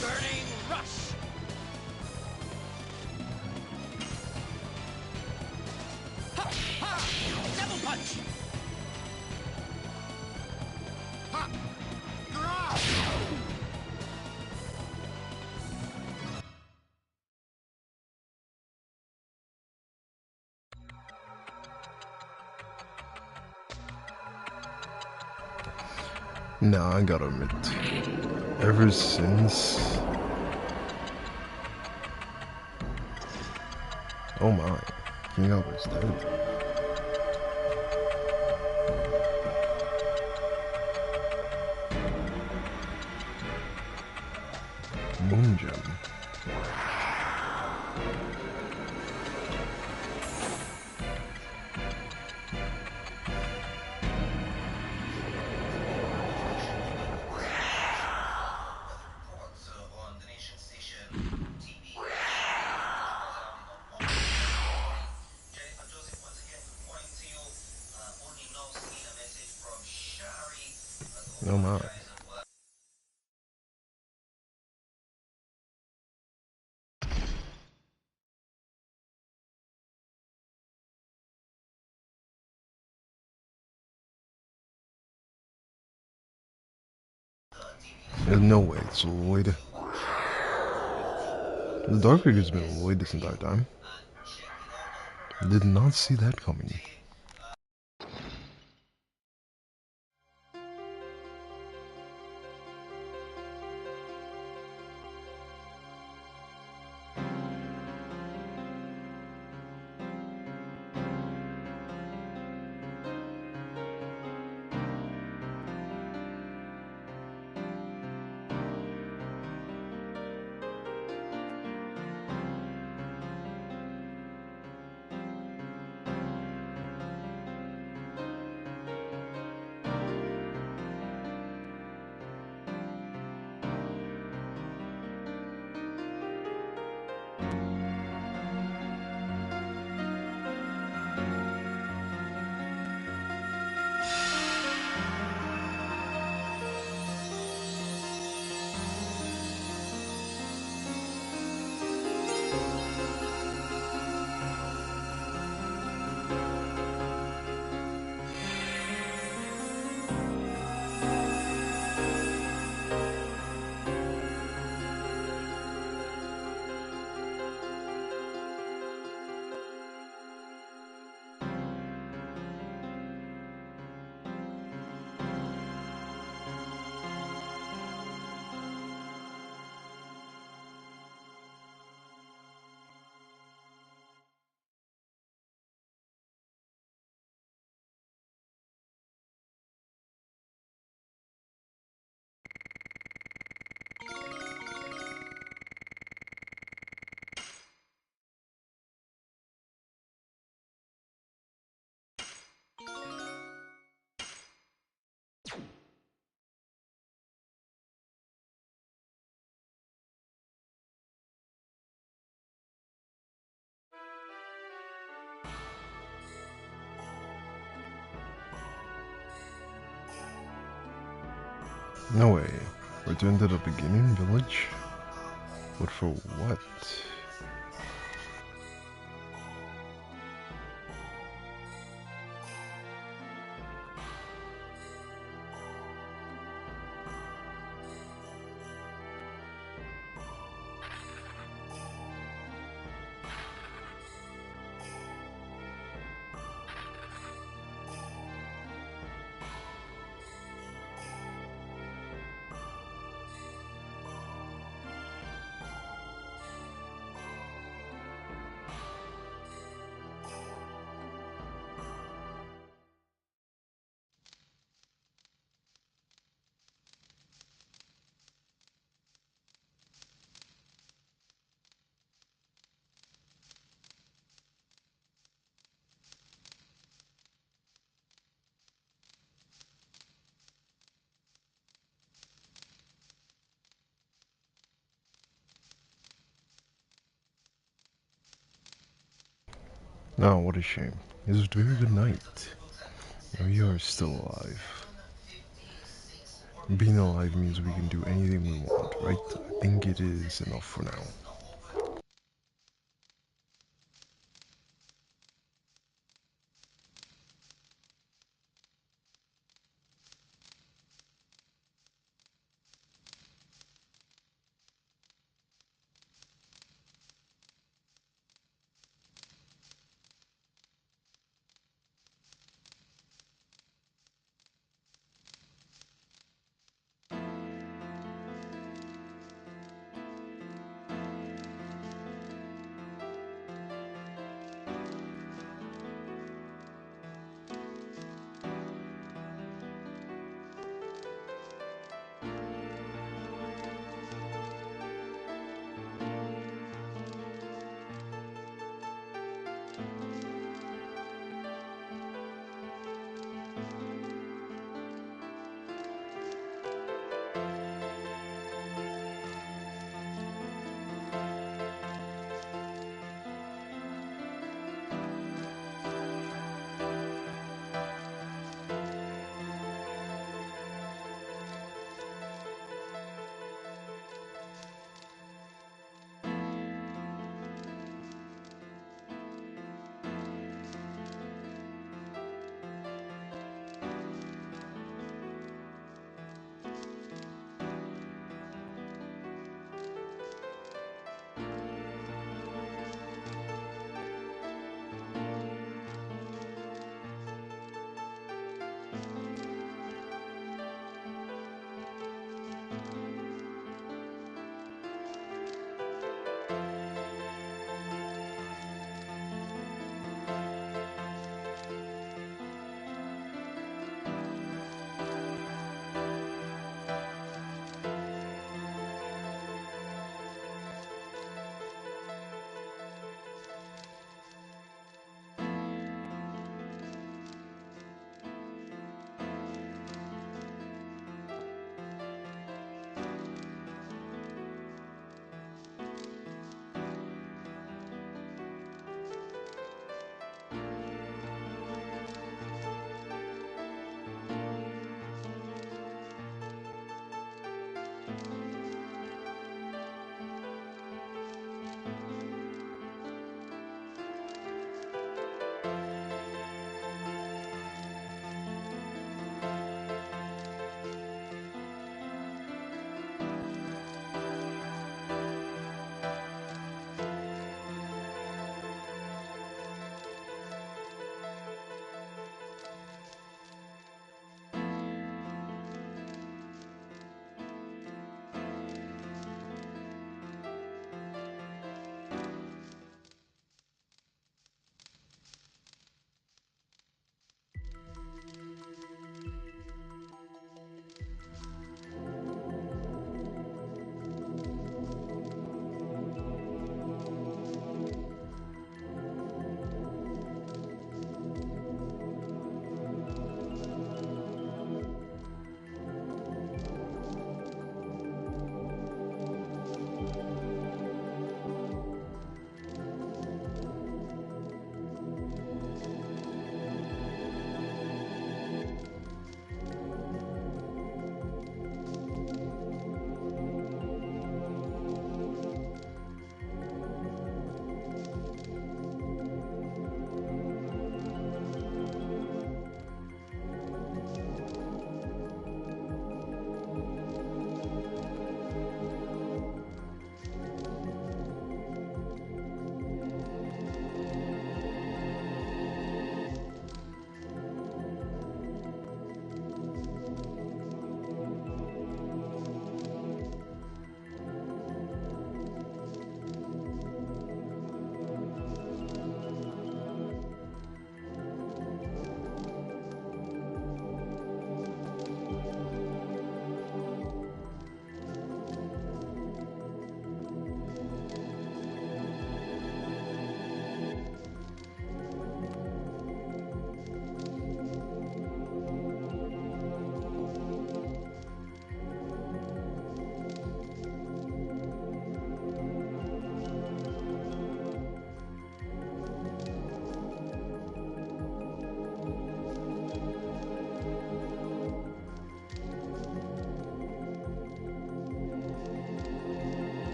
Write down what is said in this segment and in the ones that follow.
Burning rush. Ha! Ha! Double punch. Ha! Grab! Nah, I gotta admit, ever since... Oh my, King Albert's dead. Moon Gem. Oh my. There's no way it's Lloyd. The Dark Figure's been Lloyd this entire time. Did not see that coming. No way. Return to the beginning village? But for what? Oh, what a shame. It was a very good night. Now you are still alive. Being alive means we can do anything we want, right? I think it is enough for now.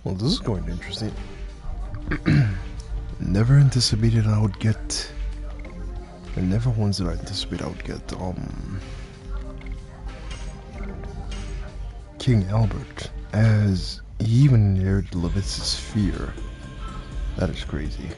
Well, this is going interesting. Never anticipated I would get. And never once did I anticipate I would get King Albert, as he even inherited Levitz's fear. That is crazy.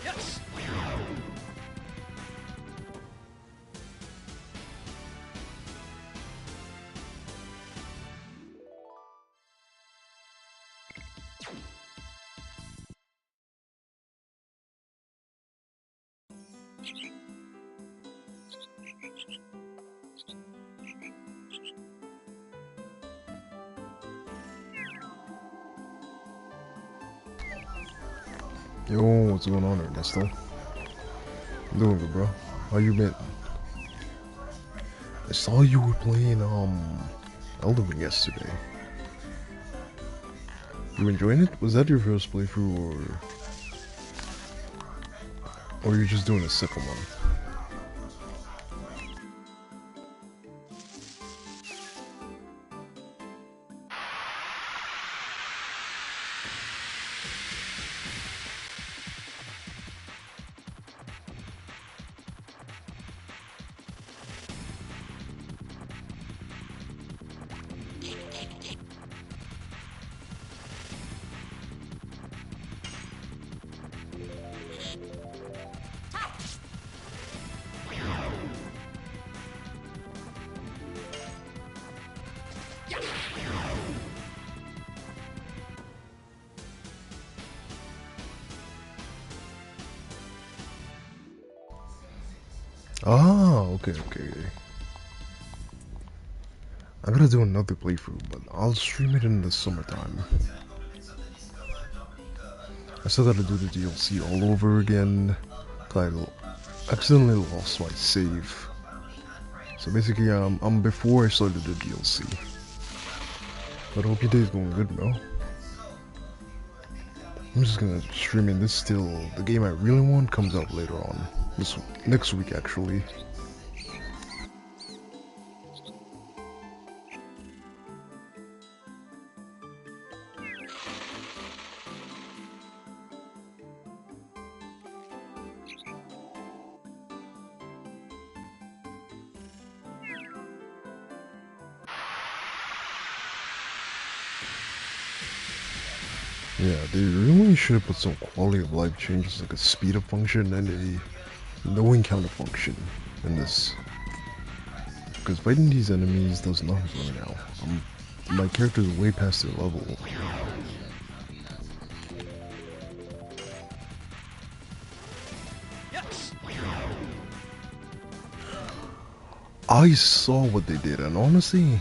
Yes. Yo, what's going on, Ernesto? Doing good, bro. How you been? I saw you were playing Elden Ring yesterday. You enjoying it? Was that your first playthrough, or you're just doing a second one? Ah, okay. I gotta do another playthrough, but I'll stream it in the summertime. I still gotta do the DLC all over again. I accidentally lost my save. So basically, I'm before I started the DLC. But I hope your day's going good, bro. I'm just gonna stream in this till the game I really want comes out later on. Next week, actually. Yeah, they really should have put some quality of life changes like a speed up function and a no encounter function in this. Because fighting these enemies does nothing for me now. My character is way past their level. I saw what they did, and honestly,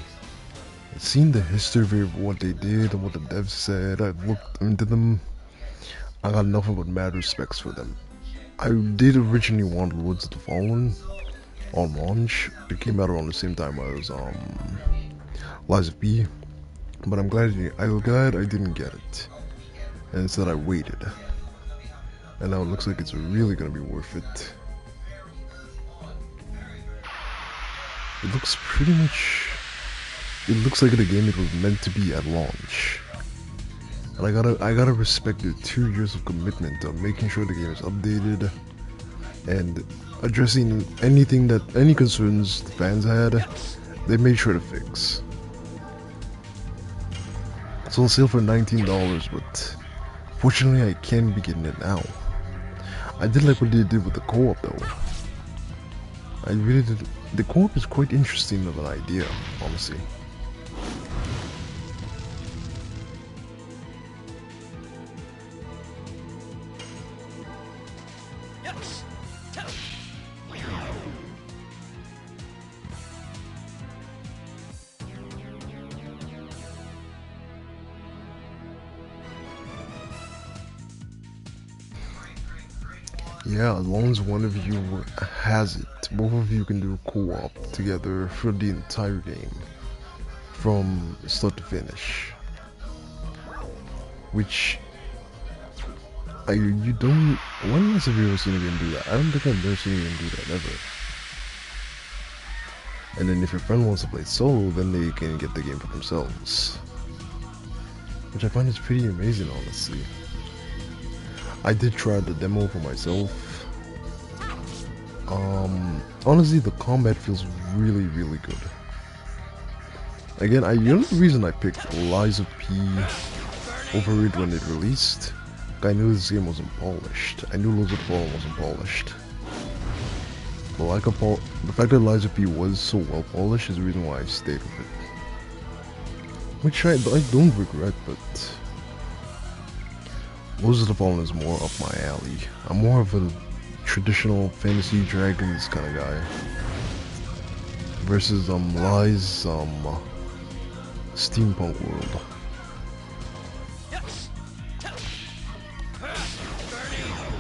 seeing the history of what they did and what the devs said, I've looked into them. I got nothing but mad respects for them. I did originally want Lords of the Fallen on launch. It came out around the same time as Lies of P, but I'm glad I didn't get it, and instead I waited. And now it looks like it's really gonna be worth it. It looks pretty much. It looks like the game it was meant to be at launch. And I gotta respect their 2 years of commitment to making sure the game is updated and addressing any concerns the fans had. They made sure to fix. It's on sale for $19, but fortunately I can't be getting it now. I did like what they did with the co-op though. I really did. The co-op is quite interesting of an idea, honestly. Yeah, as long as one of you has it, both of you can do co-op together for the entire game, from start to finish. Which, you don't, when else have you ever seen a game do that? I don't think I've ever seen a game do that, ever. And then if your friend wants to play solo, then they can get the game for themselves. Which I find is pretty amazing, honestly. I did try the demo for myself. Honestly, the combat feels really good. Again, the only reason I picked Lies of P over it when it released, I knew this game wasn't polished. I knew Lords of the Fallen wasn't polished. But the fact that Lies of P was so well polished is the reason why I stayed with it. Which I don't regret, but Lords of the Fallen is more up my alley. I'm more of a traditional fantasy dragons kind of guy. Versus Lies steampunk world.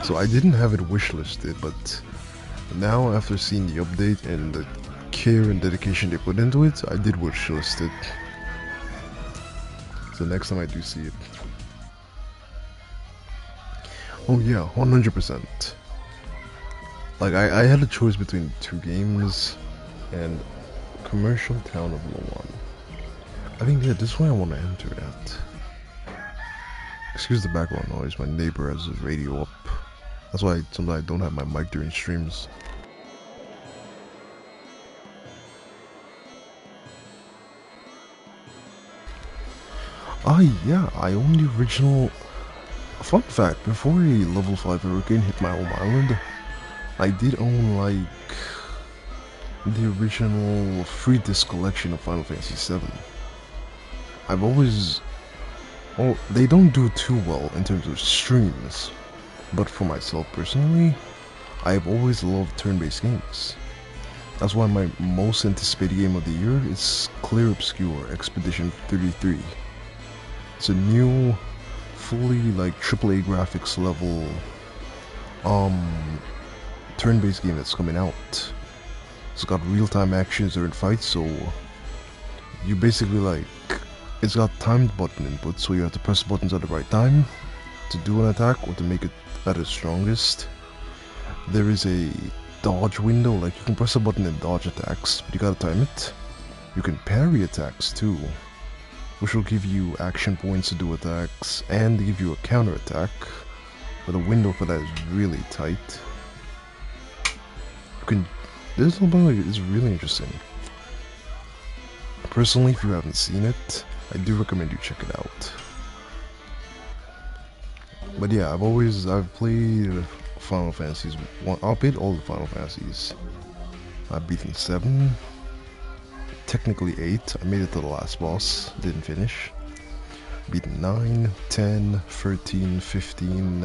So I didn't have it wishlisted, but Now, after seeing the update and the care and dedication they put into it, I did wishlist it. So next time I do see it. Oh yeah, 100%. Like, I had a choice between two games, and Commercial Town of Lowan. I think, yeah, this is where I want to enter at. Excuse the background noise, my neighbor has his radio up. That's why sometimes I don't have my mic during streams. Ah, yeah, I own the original. Fun fact, before a level 5 hurricane hit my home island, I did own, like, the original free disc collection of Final Fantasy VII. I've always... Well, they don't do too well in terms of streams, but for myself personally, I've always loved turn-based games. That's why my most anticipated game of the year is Clear Obscure Expedition 33. It's a new, fully like AAA graphics level, turn-based game that's coming out. It's got real-time actions during fights, so you basically like, it's got timed button input, so you have to press buttons at the right time to do an attack or to make it at its strongest. There is a dodge window, like you can press a button and dodge attacks, but you gotta time it. You can parry attacks too, which will give you action points to do attacks and give you a counter attack, but the window for that is really tight. You can, this whole thing is really interesting. Personally, if you haven't seen it, I do recommend you check it out. But yeah, I've played Final Fantasies. I've played all the Final Fantasies. I've beaten 7, technically 8. I made it to the last boss, didn't finish. Beaten 9, 10, 13, 15.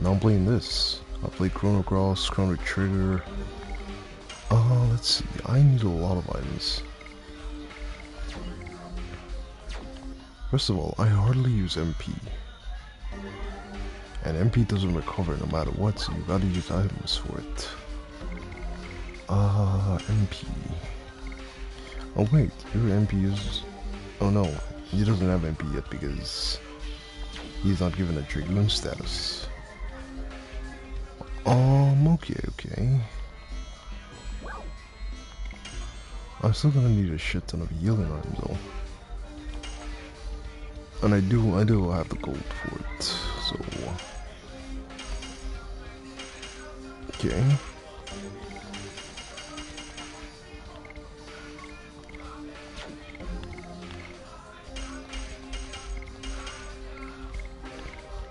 Now I'm playing this. I played Chrono Cross, Chrono Trigger. Let's see. I need a lot of items. First of all, I hardly use MP. And MP doesn't recover no matter what, so you gotta use items for it. MP. Oh wait, your MP is... Oh no, he doesn't have MP yet because he's not given a Dragoon status. Okay. I'm still gonna need a shit ton of healing items though. And I do have the gold for it, so... Okay.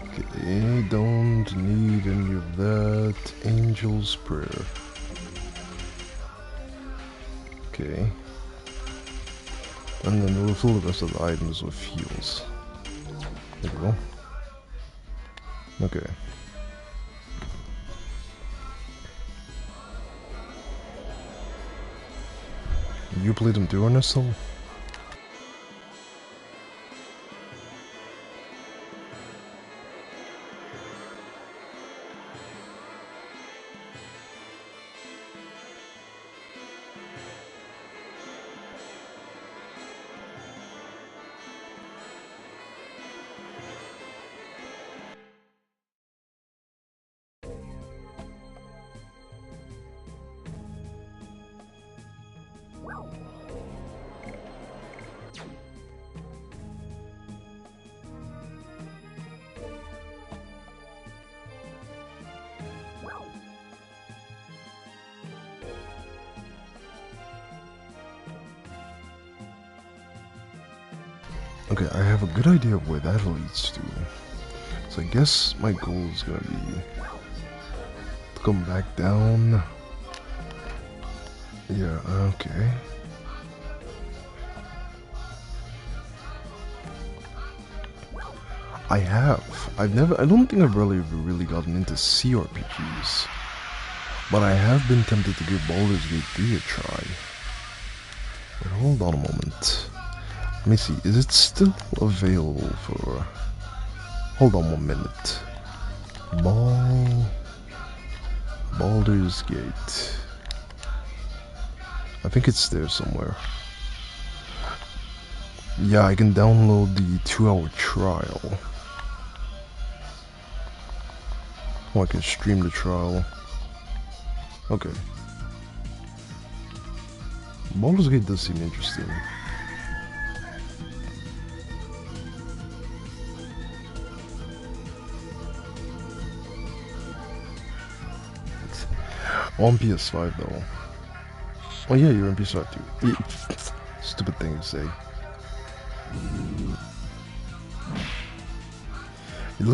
Okay, don't need any of that. Angel's Prayer. Okay. And then we'll fill the rest of the items with heals. There we go. Okay. You played them too, Ernesto? Okay, I have a good idea of where that leads to. So I guess my goal is gonna be to come back down. Yeah, okay. I don't think I've really gotten into CRPGs. But I have been tempted to give Baldur's Gate 3 a try. But hold on a moment. Let me see, is it still available for... Hold on 1 minute. Baldur's Gate. I think it's there somewhere. Yeah, I can download the 2-hour trial. Or I can stream the trial. Okay. Baldur's Gate does seem interesting. On PS5 though. Oh yeah, you're on PS5 too. Yeah. Stupid thing to say. It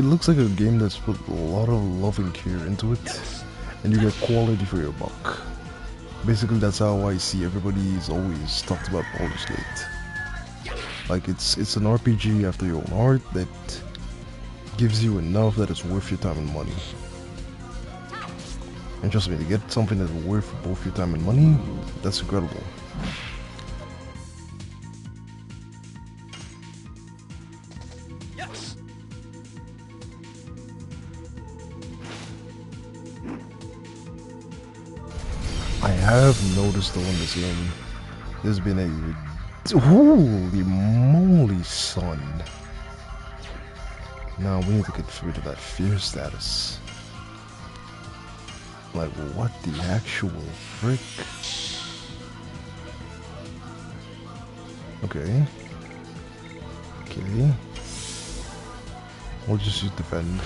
looks like a game that's put a lot of love and care into it, and you get quality for your buck. Basically, that's how I see everybody's always talked about Baldur's Gate. Like it's an RPG after your own heart that gives you enough that it's worth your time and money. And trust me, to get something that's worth both your time and money, that's incredible. Yes. I have noticed though in this game, there's been a holy moly, son. Now we need to get rid of that fear status. Like, what the actual frick? Okay. Okay. We'll just use defend.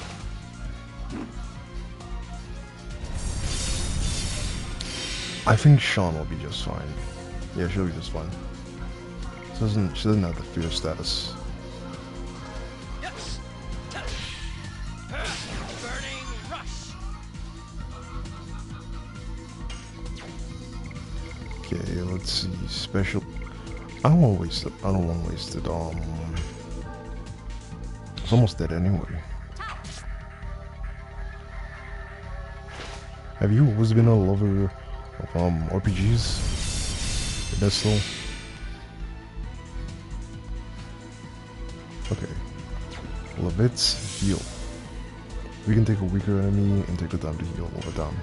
I think Sean will be just fine. Yeah, she'll be just fine. She doesn't have the fear status. Yes. Burning rush. Okay, let's see. Special. I don't want to waste it. I don't want to waste it. It's almost dead anyway. Have you always been a lover of RPGs? That's still. Okay. Levitz, heal. We can take a weaker enemy and take the time to heal over time.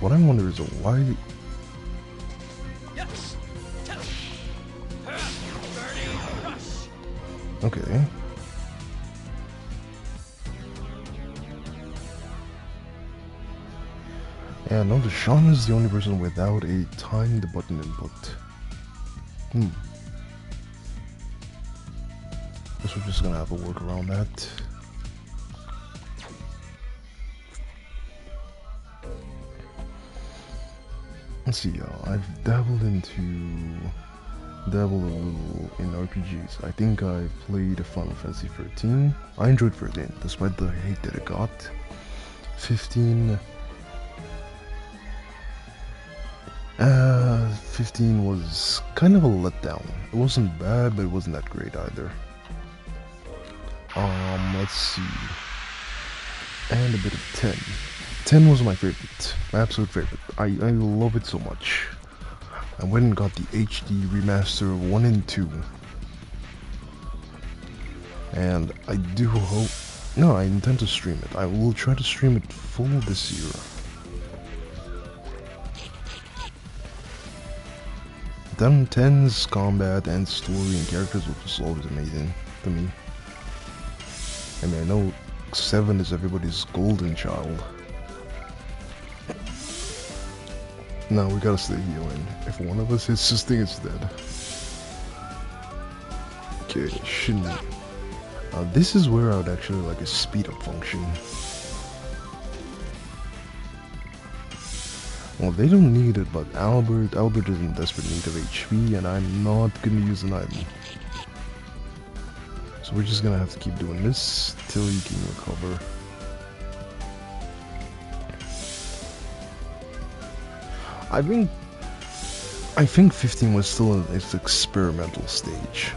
What I wonder is why. Yes. Burning rush. Okay. Yeah, no, the Sean is the only person without a timed button input. Guess we're just gonna have to work around that. Let's see, y'all. I've dabbled a little in RPGs. I think I played Final Fantasy 13. I enjoyed 13, despite the hate that it got. 15. 15 was kind of a letdown. It wasn't bad, but it wasn't that great either. Let's see. And a bit of 10. 10 was my favorite, my absolute favorite. I love it so much. I went and got the HD remaster of 1 and 2. And I do hope... No, I intend to stream it. I will try to stream it full this year. Then 10's combat and story and characters were just always amazing to me. I mean, I know 7 is everybody's golden child. No, we gotta stay healing. If one of us hits this thing, it's dead. Okay, shouldn't. This is where I would actually like a speed up function. Well, they don't need it, but Albert is in desperate need of HP, and I'm not gonna use an item. So we're just gonna have to keep doing this till you can recover. I think 15 was still in its experimental stage,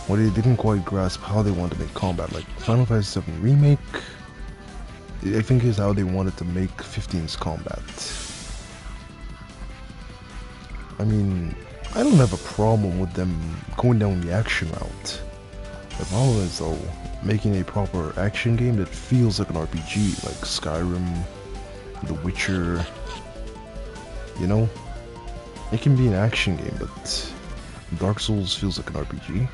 where they didn't quite grasp how they wanted to make combat. Like Final Fantasy 7 Remake, I think is how they wanted to make 15's combat. I mean, I don't have a problem with them going down the action route, The problem is though, making a proper action game that feels like an RPG, like Skyrim, The Witcher, you know? It can be an action game, but Dark Souls feels like an RPG,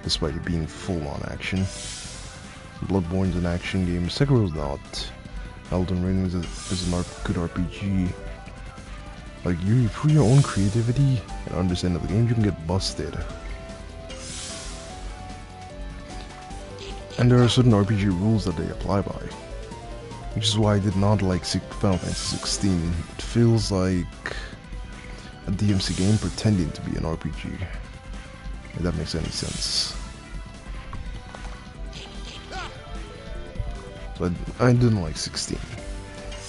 despite it being full-on action. Bloodborne's an action game, Sekiro's not. Elden Ring is a good RPG. Like, you, through your own creativity and understanding of the game, you can get busted. And there are certain RPG rules that they apply by. Which is why I did not like Final Fantasy 16. It feels like a DMC game pretending to be an RPG. If that makes any sense. So I didn't like 16.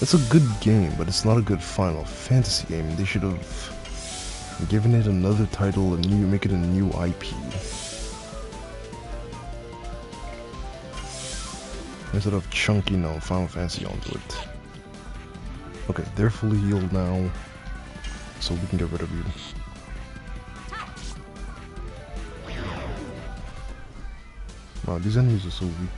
It's a good game, but it's not a good Final Fantasy game. They should have given it another title, make it a new IP. Instead of chunking Final Fantasy onto it. Okay, they're fully healed now, so we can get rid of you. Wow, these enemies are so weak.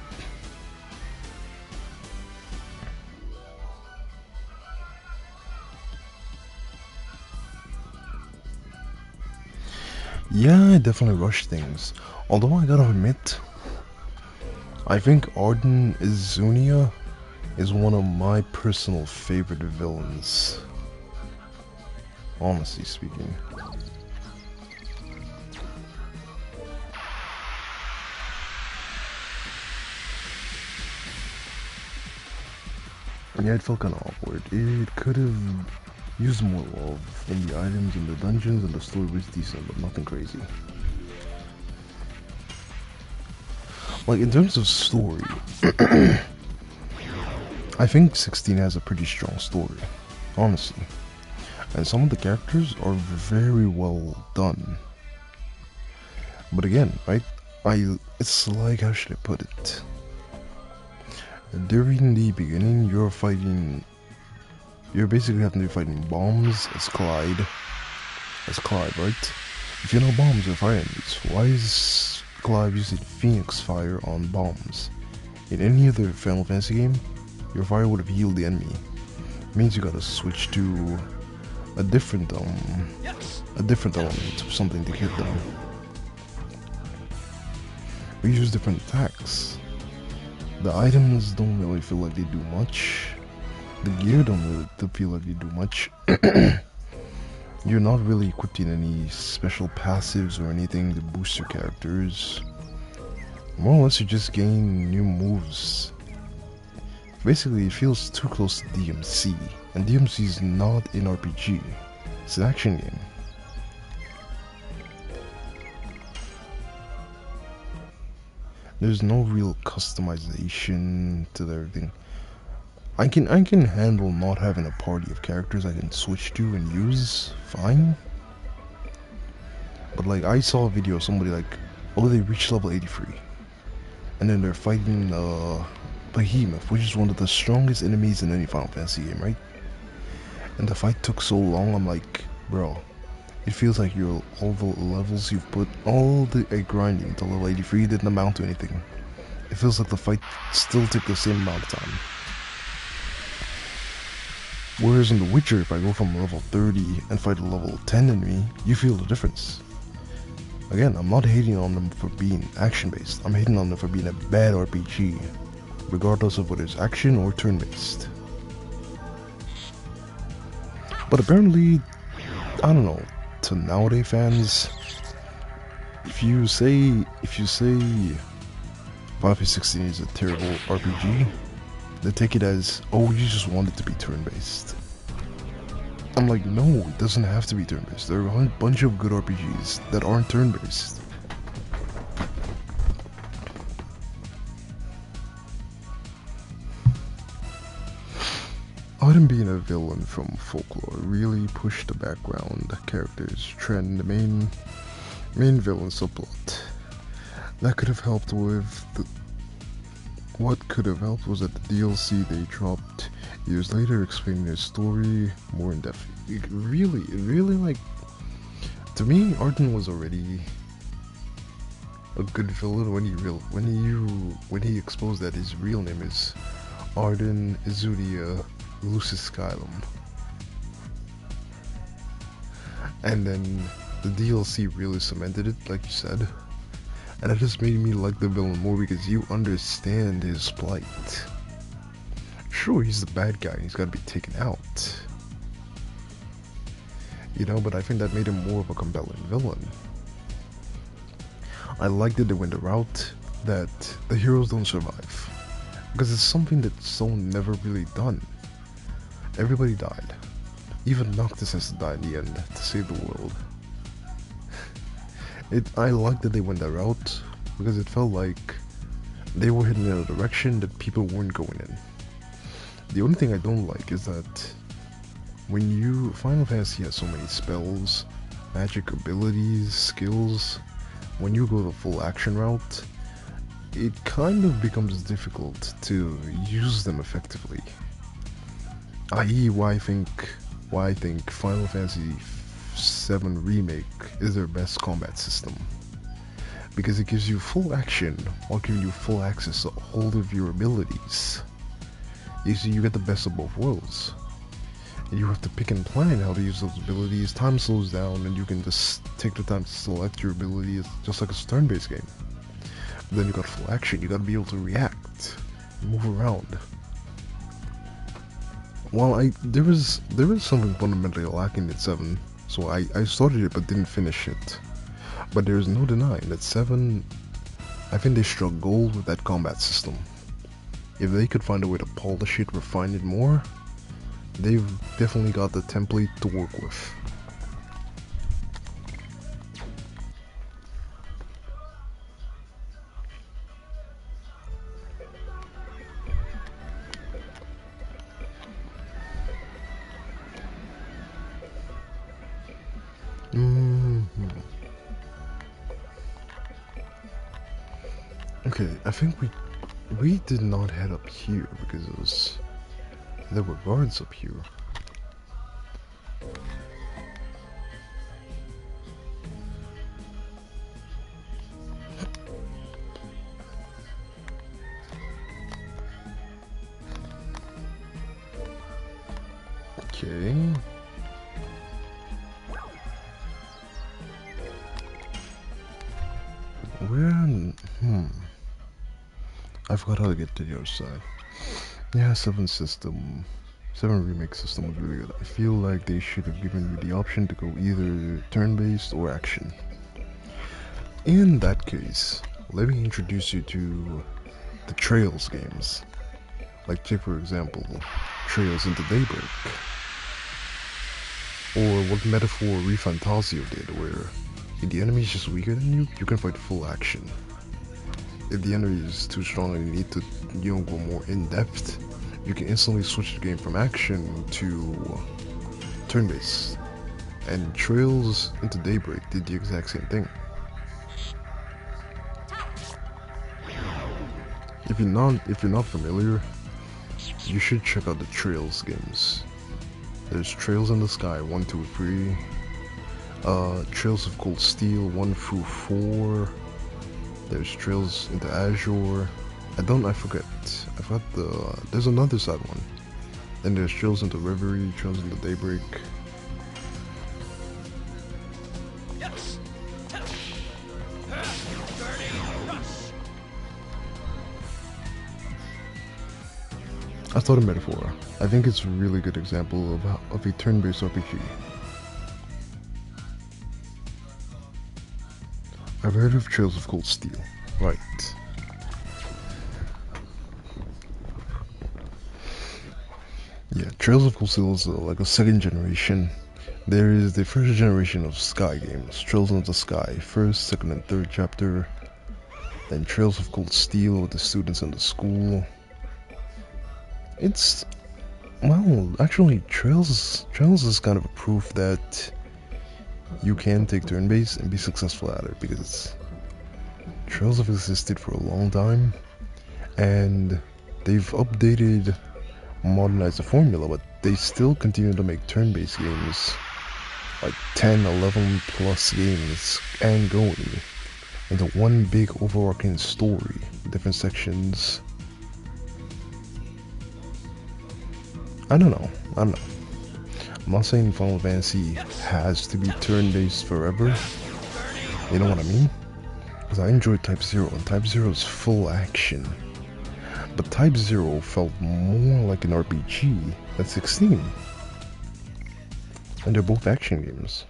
Yeah, I definitely rushed things. Although I gotta admit, I think Arden Izunia is one of my personal favorite villains. Honestly speaking. Yeah, it felt kind of awkward. It could have used more love in the items in the dungeons, and the story was decent, but nothing crazy. Like, in terms of story, I think 16 has a pretty strong story, honestly. And some of the characters are very well done. But again, right? It's like, how should I put it? During the beginning, you're basically having to be fighting bombs as Clyde, right? If you know bombs are fire enemies, why is Clive using Phoenix fire on bombs? In any other Final Fantasy game, your fire would have healed the enemy. It means you gotta switch to a different element of something to hit them. We use different attacks. The items don't really feel like they do much. The gear don't really feel like they do much. You're not really equipped in any special passives or anything to boost your characters. More or less, you just gain new moves. Basically, it feels too close to DMC, and DMC is not an RPG. It's an action game. There's no real customization to everything. I can handle not having a party of characters I can switch to and use, fine. But like, I saw a video of somebody like, oh, they reached level 83. And then they're fighting Behemoth, which is one of the strongest enemies in any Final Fantasy game, right? And the fight took so long, I'm like, bro, it feels like all the levels you've put, all the grinding to level 83 didn't amount to anything. It feels like the fight still took the same amount of time. Whereas in The Witcher, if I go from level 30 and fight a level 10 enemy, you feel the difference. Again, I'm not hating on them for being action-based. I'm hating on them for being a bad RPG, regardless of whether it's action or turn-based. But apparently, I don't know, to nowadays fans, if you say Final Fantasy 16 is a terrible RPG, they take it as, oh, you just want it to be turn-based. I'm like, no, it doesn't have to be turn-based. There are a bunch of good RPGs that aren't turn-based. Autumn being a villain from folklore really pushed the background characters trend, the main villain subplot. That could have helped with what could have helped was that the DLC they dropped years later explaining their story more in depth. It really like, to me, Arden was already a good villain when he exposed that his real name is Arden Izudia Lucis Skylum. And then the DLC really cemented it, like you said. And that just made me like the villain more because you understand his plight. Sure, he's the bad guy and he's gotta be taken out. You know, but I think that made him more of a compelling villain. I like that they went the route that the heroes don't survive. Because it's something that Soul never really done. Everybody died. Even Noctis has to die in the end to save the world. I like that they went that route because it felt like they were heading in a direction that people weren't going in. The only thing I don't like is that Final Fantasy has so many spells, magic abilities, skills. When you go the full action route, it kind of becomes difficult to use them effectively. I.e. why I think Final Fantasy VII Remake is their best combat system. Because it gives you full action while giving you full access to all of your abilities. You see, you get the best of both worlds. And you have to pick and plan how to use those abilities. Time slows down and you can just take the time to select your abilities just like a turn-based game. But then you got full action, you gotta be able to react, move around. Well, there is something fundamentally lacking in 7, so I started it but didn't finish it. But there's no denying that 7, I think they struck gold with that combat system. If they could find a way to polish it, refine it more, they've definitely got the template to work with. Okay, I think we did not head up here because there were guards up here. Okay. I forgot how to get to the other side. Yeah, 7 remake system was really good. I feel like they should have given you the option to go either turn-based or action. In that case, let me introduce you to the Trails games. Like, take for example, Trails into Daybreak. Or what Metaphor ReFantasio did, where if the enemy is just weaker than you, you can fight full action. If the enemy is too strong and you need to, go more in depth, you can instantly switch the game from action to turn-based. And Trails into Daybreak did the exact same thing. If you're not familiar, you should check out the Trails games. There's Trails in the Sky 1, 2, 3. Trails of Cold Steel 1 through 4. There's Trails into Azure. I forgot there's another side one. Then there's Trails into Reverie, Trails into Daybreak. Yes. I thought of Metaphor. I think it's a really good example of a turn-based RPG. I've heard of Trails of Cold Steel. Right. Yeah, Trails of Cold Steel is like a second generation. There is the first generation of Sky games, Trails into the Sky, first, second, and third chapter. Then Trails of Cold Steel with the students in the school. Actually, Trails is kind of a proof that you can take turn-based and be successful at it, because Trails have existed for a long time and they've updated, modernized the formula, but they still continue to make turn-based games, like 10, 11 plus games and going. into one big overarching story, different sections. I don't know. I'm not saying Final Fantasy has to be turn-based forever. You know what I mean? Because I enjoyed Type 0, and Type 0 is full action. But Type 0 felt more like an RPG than 16. And they're both action games.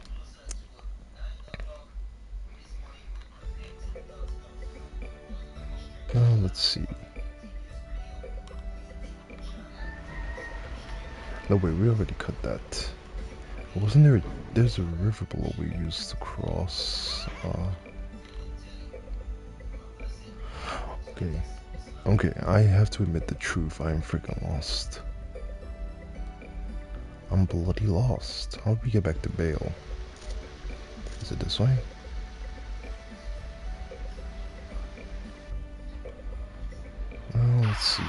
Let's see. No wait, we already cut that. Wasn't there? There's a river below we used to cross. Okay. Okay, I have to admit the truth. I am freaking lost. I'm bloody lost. How do we get back to Vale? Is it this way? Let's see.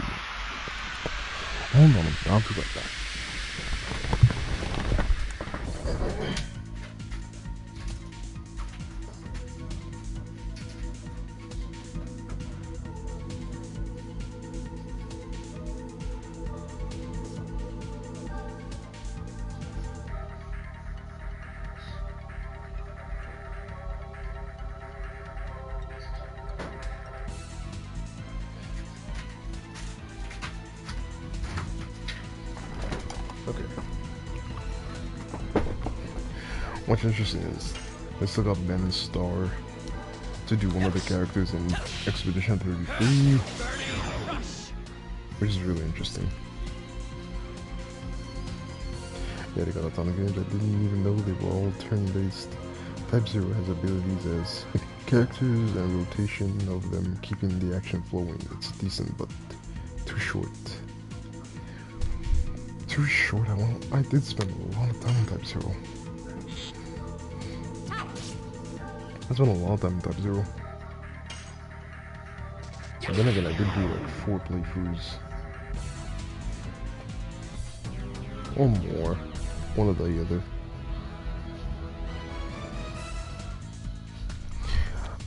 Hold on, I'll be right back. Okay. What's interesting is they still got Ben and Star to do one of the characters in Expedition 33, which is really interesting. Yeah, they got a ton of games. I didn't even know they were all turn-based. Type 0 has abilities as characters and rotation of them, keeping the action flowing. It's decent, but too short. Too short. I did spend a lot of time on Type 0. I spent a lot of time on Type 0. But then again, I did do like 4 playthroughs. Or more. One or the other.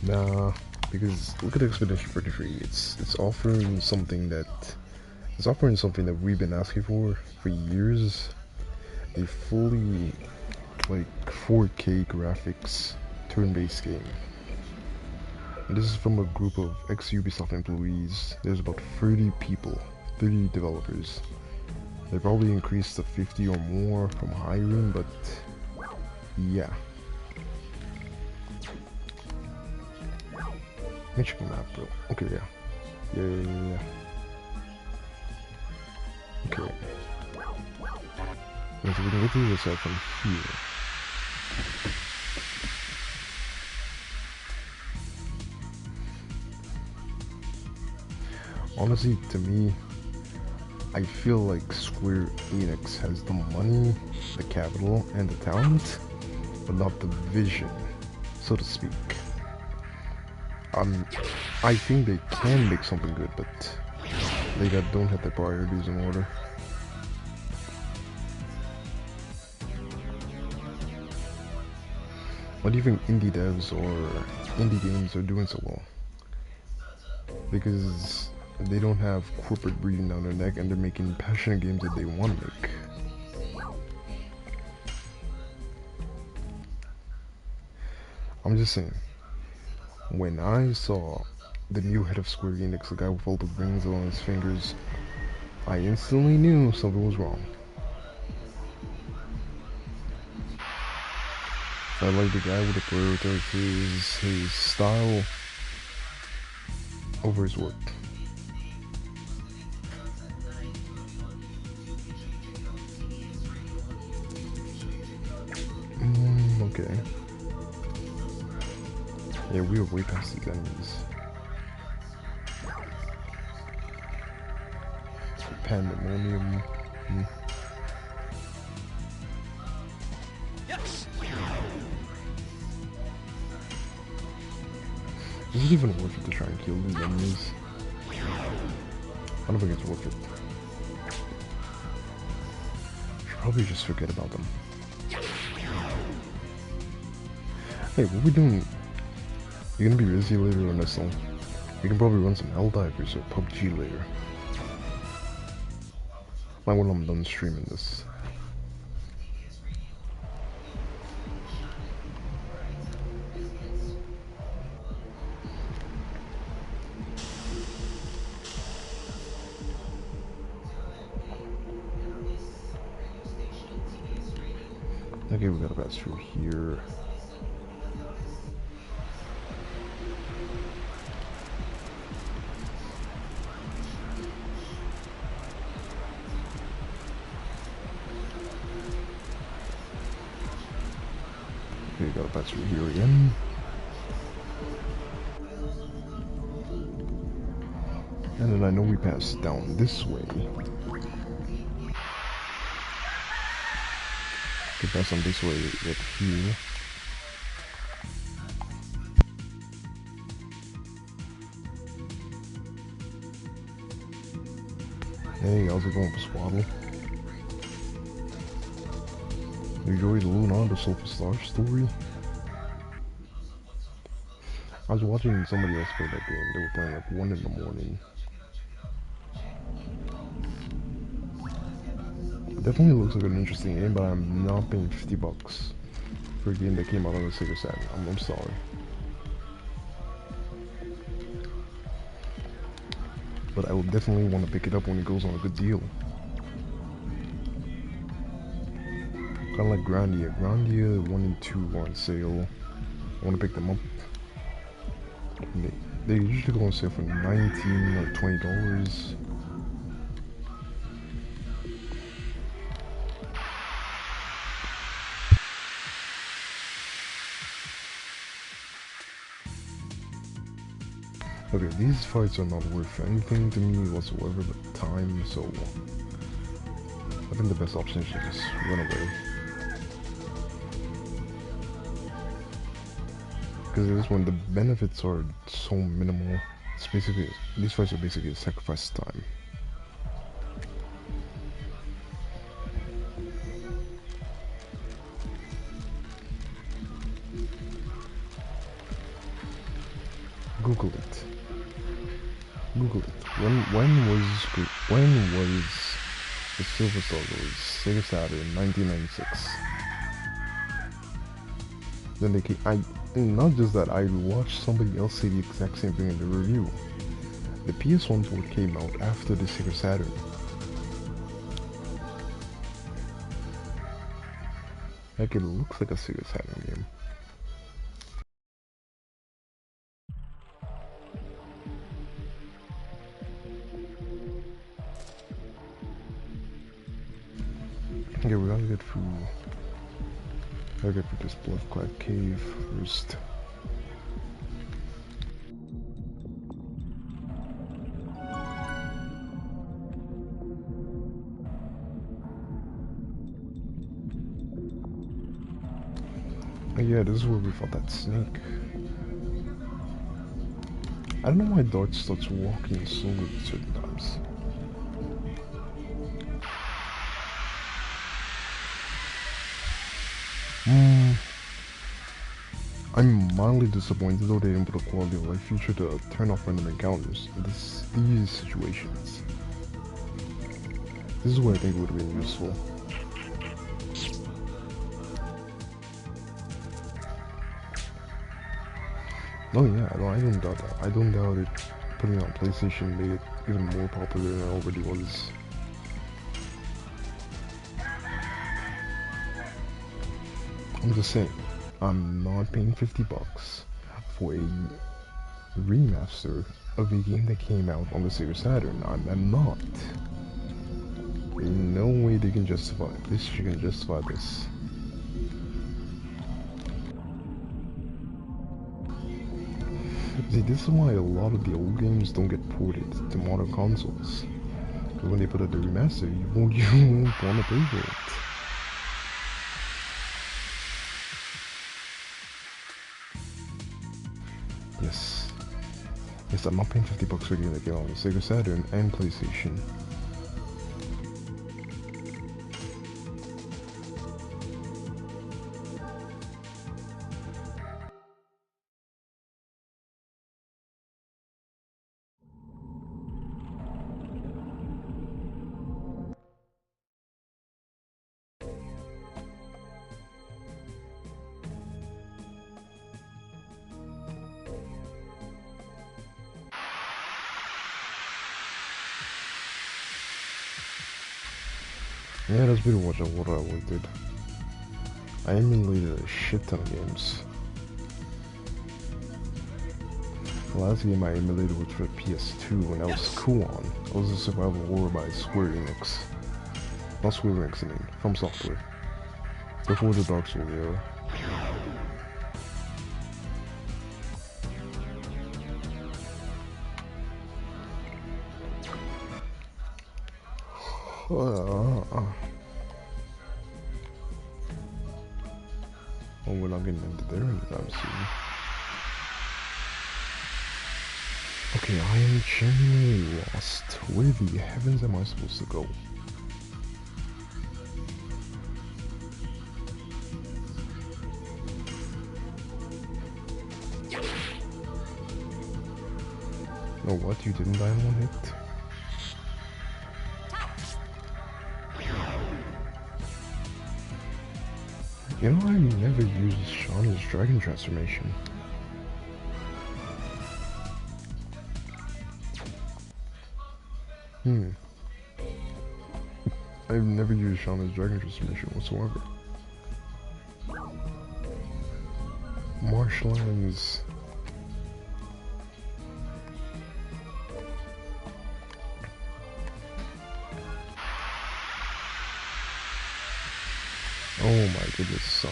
Nah, because look at Expedition 33. It's offering something that we've been asking for years. A fully like 4K graphics turn-based game. And this is from a group of ex-Ubisoft employees. There's about 30 people, 30 developers. They probably increased to 50 or more from hiring, but yeah. Let me check the map, bro. Okay, yeah. Yeah. Okay. Yeah, so we can get to this side from here. Honestly, to me, I feel like Square Enix has the money, the capital, and the talent, but not the vision, so to speak. I think they can make something good, but they don't have their priorities in order. Why do you think indie devs or indie games are doing so well? Because they don't have corporate breathing down their neck and they're making passionate games that they want to make. I'm just saying, when I saw the new head of Square Enix, the guy with all the rings on his fingers, I instantly knew something was wrong. I like the guy with the prioritizes his style over his work. Okay. Yeah, we are way past these enemies. Pandemonium. Yes. Is it even worth it to try and kill these enemies? I don't think it's worth it. Should probably just forget about them. Hey, what are we doing? You're gonna be busy later on this one. You can probably run some Helldivers or PUBG later. Like when I'm done streaming this. Okay, we got a pass through here. Okay, we got a pass through here again. And then I know we passed down this way. We pass on this way right here. Hey, how's it going, Swaddle? You enjoyed Luna, the Superstar story? I was watching somebody else play that game. They were playing like 1 in the morning. Definitely looks like an interesting game, but I'm not paying $50 for a game that came out on the Sega Saturn. I'm sorry. But I will definitely want to pick it up when it goes on a good deal. Kind of like Grandia. Grandia 1 and 2 are on sale. I want to pick them up. They usually go on sale for $19 or $20. Okay, these fights are not worth anything to me whatsoever but time, so I think the best option is to just run away. Because this one, the benefits are so minimal. It's basically, these fights are basically a sacrifice of time. Google it. Google it. When was the Silver Star released? Sega Saturn, 1996. Then they came, not just that, I watched somebody else say the exact same thing in the review. The PS1 port came out after the Sega Saturn. Like, it looks like a Sega Saturn game. Okay, we gotta get through this blood-clad cave first. Yeah, this is where we fought that snake. I don't know why Dart starts walking slowly at certain times. I'm mildly disappointed though they didn't put a quality of life feature to turn off random encounters in these situations. This is where I think it would have been useful. Oh yeah, I don't doubt that. I don't doubt it. Putting it on PlayStation made it even more popular than it already was. I'm just saying, I'm not paying $50 for a remaster of a game that came out on the Sega Saturn. I'm not. In no way they can justify this. You can justify this. See, this is why a lot of the old games don't get ported to modern consoles. Because when they put out the remaster, you won't want to pay for it. Yes, I'm not paying $50 for a game that came out on the Sega Saturn and PlayStation. Yeah, that's pretty much what I did. I emulated a shit ton of games. The last game I emulated was for PS2, and that was cool on. It was a survival horror by Square Enix. Not Square Enix, I mean, From Software. Before the Dark Souls era. Oh, we're not getting into there anytime soon. Okay, I am genuinely lost. Where the heavens am I supposed to go? Oh, what? You didn't die in one hit? You know, I never used Shauna's dragon transformation. I've never used Shauna's dragon transformation whatsoever. Marshlands. Oh my goodness, son.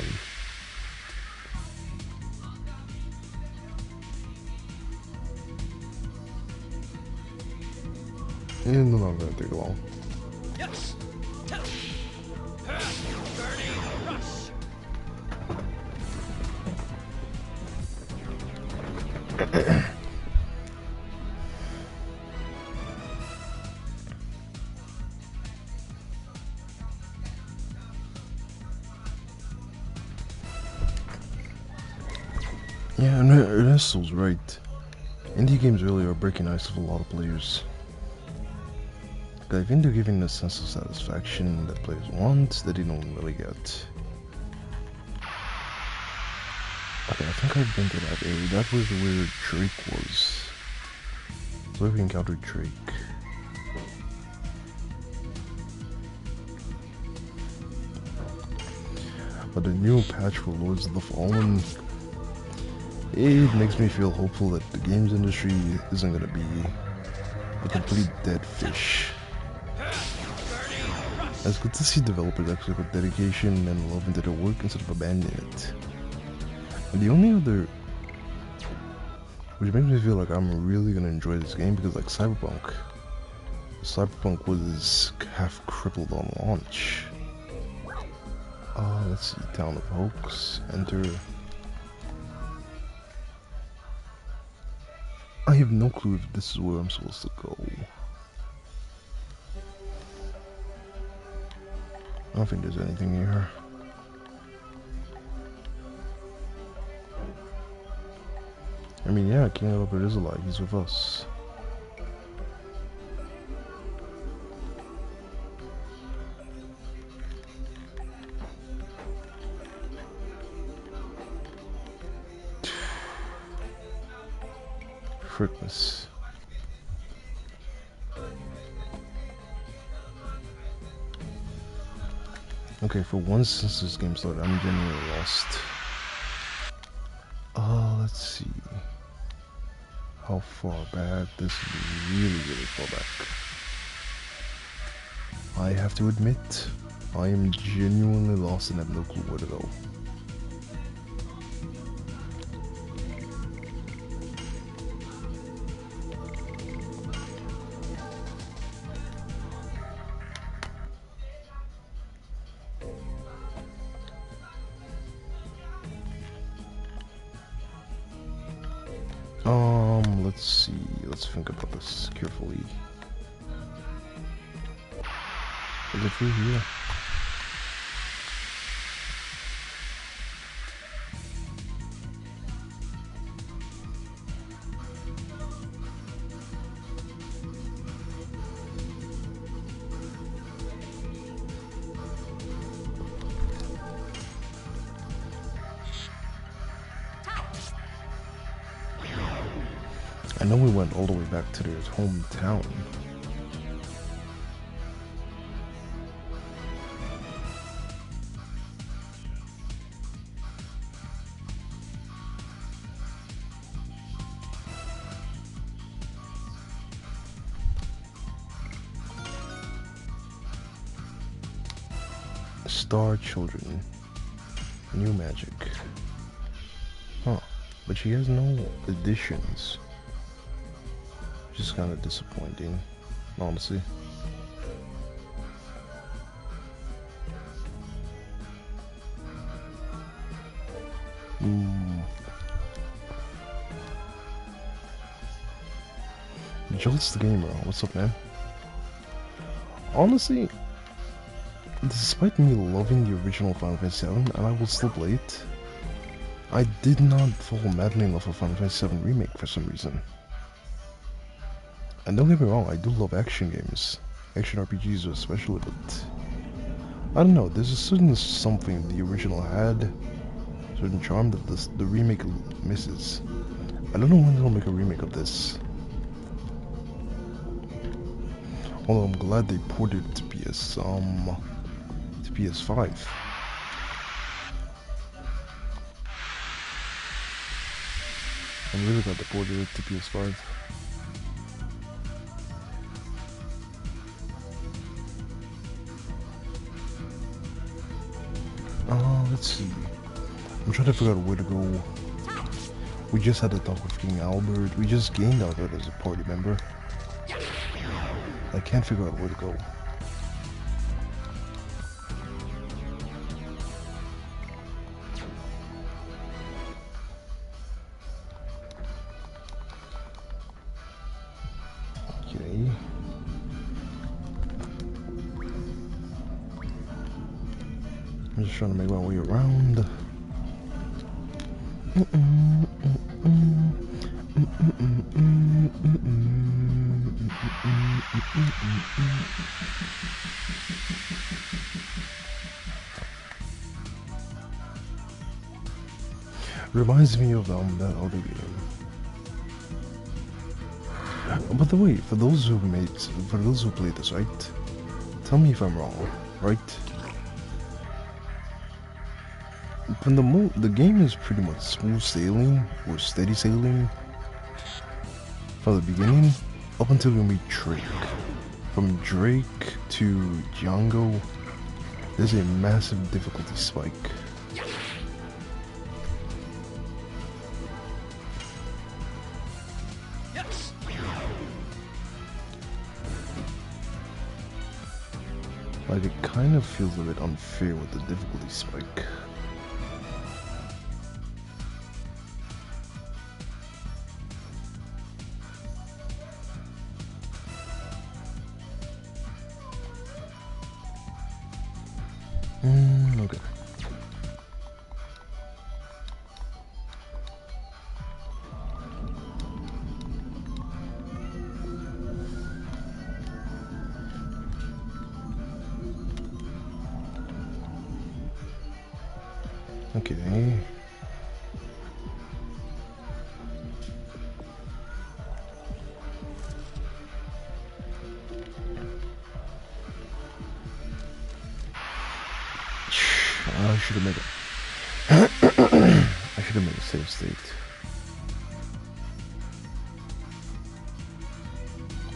And they're not gonna take long. Yes. Burning rush. Yeah, Ernesto's right. Indie games really are breaking ice with a lot of players. I think they're giving a sense of satisfaction that players want that they don't really get. Okay, I think I've been to that area. That was where Drake was. So I've encountered Drake. But the new patch for Lords of the Fallen, it makes me feel hopeful that the games industry isn't gonna be a complete dead fish. It's good to see developers actually put dedication and love into their work instead of abandoning it. And the only other, which makes me feel like I'm really gonna enjoy this game, because like Cyberpunk was half crippled on launch. Let's see, Town of Hoax, enter. I have no clue if this is where I'm supposed to go. I don't think there's anything here. I mean, yeah, King Albert is alive. He's with us. Frickness. Okay, for once since this game started, I'm genuinely lost. Let's see. How far back? This is really far back. I have to admit, I am genuinely lost and have no clue where to go. Let's see. Let's think about this carefully. Is it through here? I know we went all the way back to their hometown. Star Children. New magic. Huh. But she has no additions. Which is kind of disappointing, honestly. Jolts the Gamer, what's up, man? Honestly, despite me loving the original Final Fantasy VII, and I will still play it, I did not fall madly in love with Final Fantasy VII Remake for some reason. And don't get me wrong, I do love action games, action RPGs especially, but I don't know, there's a certain something the original had, a certain charm that the remake misses. I don't know when they'll make a remake of this. Although I'm glad they ported it to PS5. I'm really glad they ported it to PS5. Let's see. I'm trying to figure out where to go. We just had a talk with King Albert. We just gained Albert as a party member. I can't figure out where to go. Okay. I'm just trying to make my way around. Reminds me of that other game. By the way, for those who played this, right? Tell me if I'm wrong, right? From the game is pretty much smooth sailing or steady sailing from the beginning up until you meet Drake. From Drake to Django, there's a massive difficulty spike. Like, it kind of feels a bit unfair with the difficulty spike. Okay. Okay. I should have made it. I should have made a save state.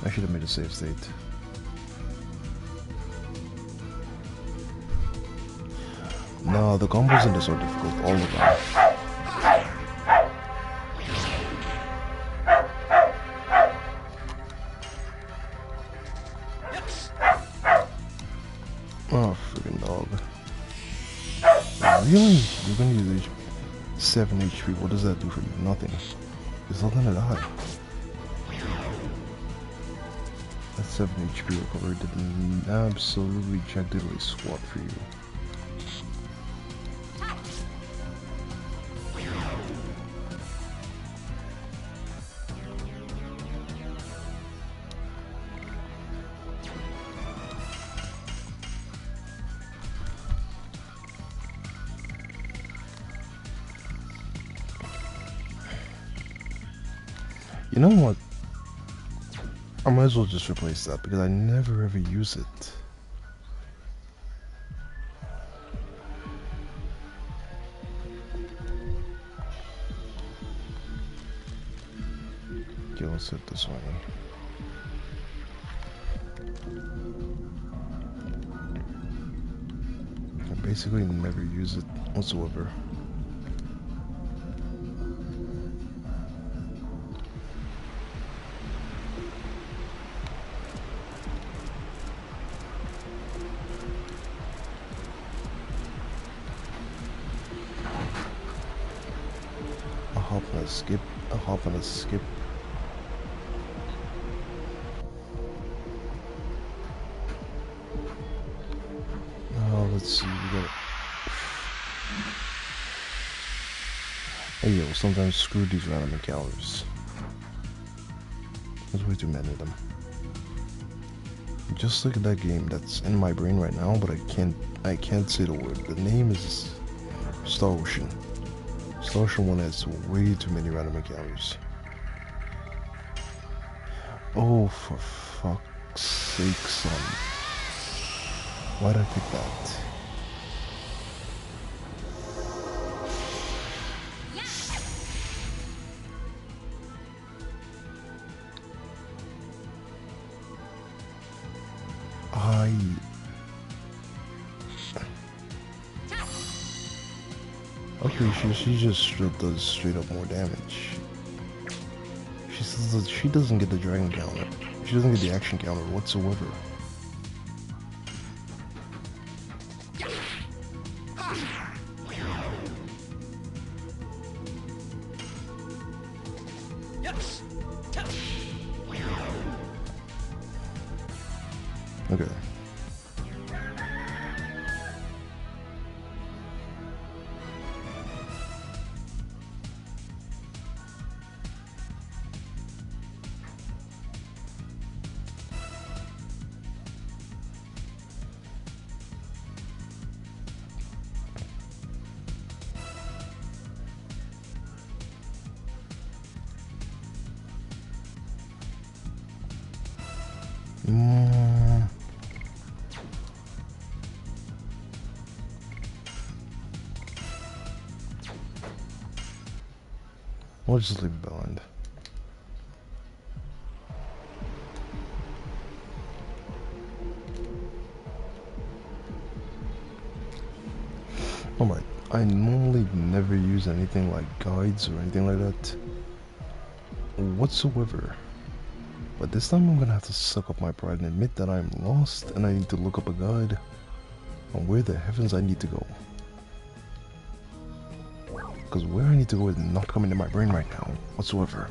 I should have made a save state. No, the combos in this are difficult, all of them. Oh, freaking dog. Really? You're gonna use 7 HP, what does that do for you? Nothing. It's not gonna die. That 7 HP recovery did absolutely jack diddly squat for you. You know what? I might as well just replace that because I never ever use it. Okay, let's hit this one. basically never use it whatsoever. A hop and a skip, a hop and a skip. Let's see, we got. Hey yo, sometimes screw these random encounters. There's way too many of them. Just like that game that's in my brain right now, but I can't say the word. The name is Star Ocean. Star Ocean 1 has way too many random encounters. Oh, for fuck's sake, son. Why'd I pick that? Okay, she just does straight up more damage. She says that she doesn't get the dragon counter. She doesn't get the action counter whatsoever. Okay. We'll just leave it behind. Alright, I normally never use anything like guides or anything like that whatsoever. But this time I'm gonna have to suck up my pride and admit that I'm lost and I need to look up a guide on where the heavens I need to go. Because where I need to go is not coming to my brain right now whatsoever.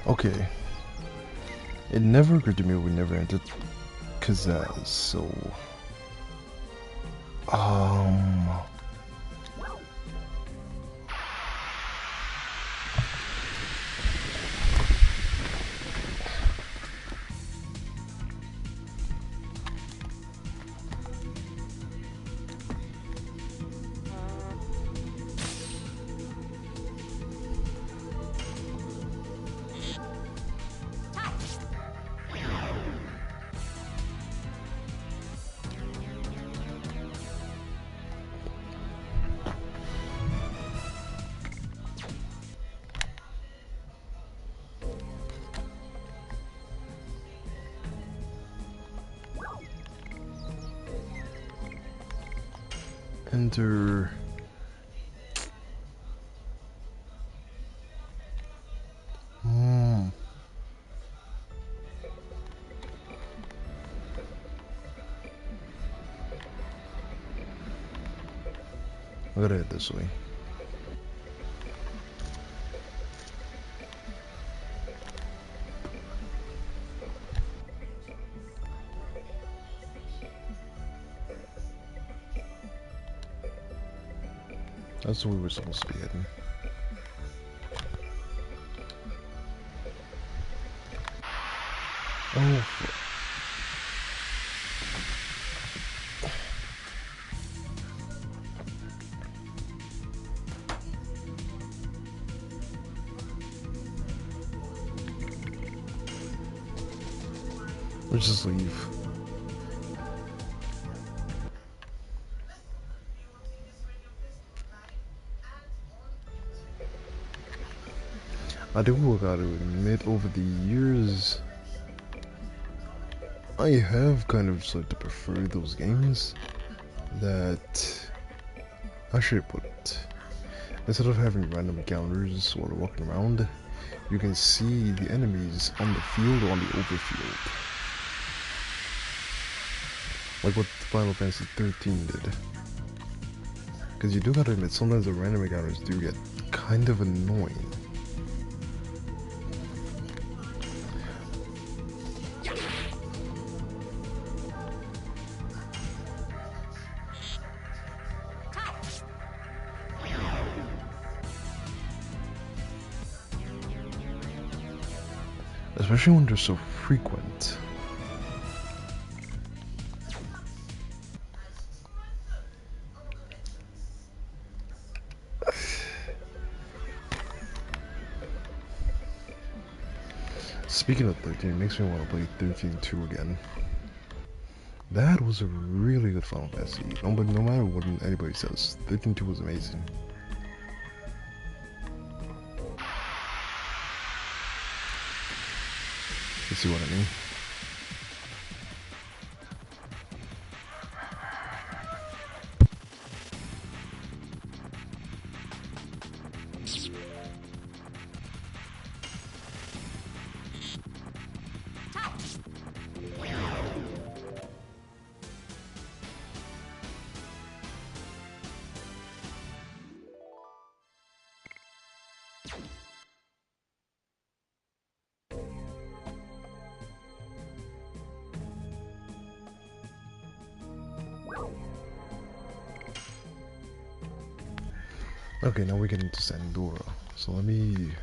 Okay. It never occurred to me we never entered Kazaz, so... Enter. I gotta head this way. That's where we were supposed to be heading. Oh, let's just leave. I do gotta admit, over the years, I have kind of started to prefer those games that, how should I put it? Instead of having random encounters while walking around, you can see the enemies on the field or on the overfield. Like what Final Fantasy 13 did. Because you do gotta admit, sometimes the random encounters do get kind of annoying. Especially when they're so frequent. Speaking of 13, it makes me want to play 13-2 again. That was a really good Final Fantasy. No matter what anybody says, 13-2 was amazing. You see what I mean? Okay, now we get into Sandora. So let me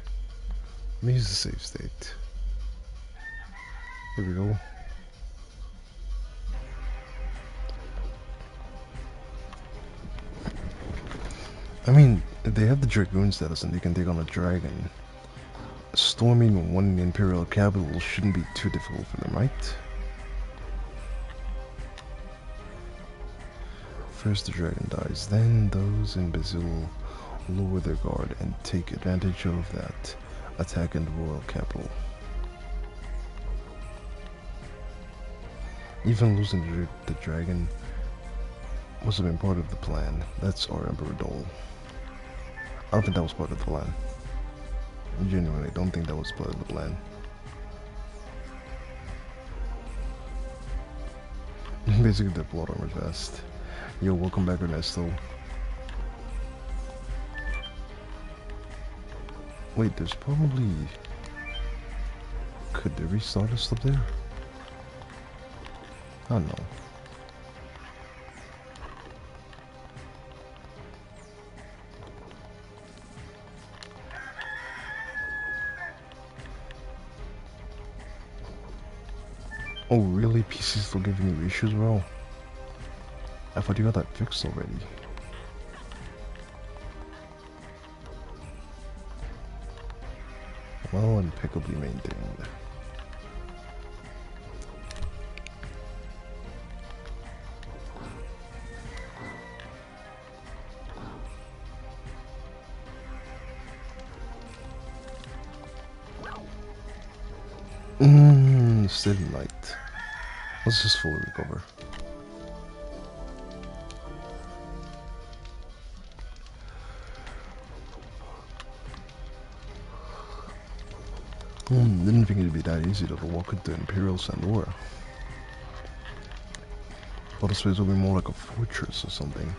use the save state. Here we go. I mean, they have the Dragoon status and they can take on a dragon. Storming one Imperial capital shouldn't be too difficult for them, right? First the dragon dies, then those in Basil lower their guard and take advantage of that attack in the royal capital. Even losing the dragon must have been part of the plan. That's our Emperor Dole. I don't think that was part of the plan. I genuinely don't think that was part of the plan. Basically, the plot armor vest. Yo, welcome back, Ernesto. Wait, there's probably... Could there be Stardust up there? I don't know. Oh really? PC still giving you issues, bro? I thought you got that fixed already. Well, impeccably maintained. Still light. Let's just fully recover. Didn't think it'd be that easy to walk into Imperial Sandora. Thought this place would be more like a fortress or something.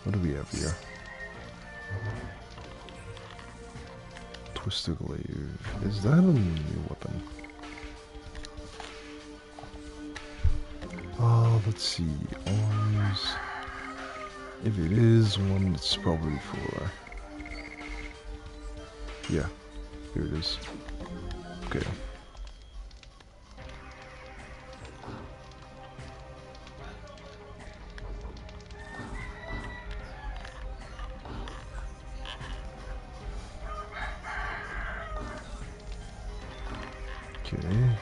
What do we have here? Twisted glaive. Is that a new weapon? Let's see. Arms. If it is one, it's probably for. Yeah, here it is. Okay. Okay.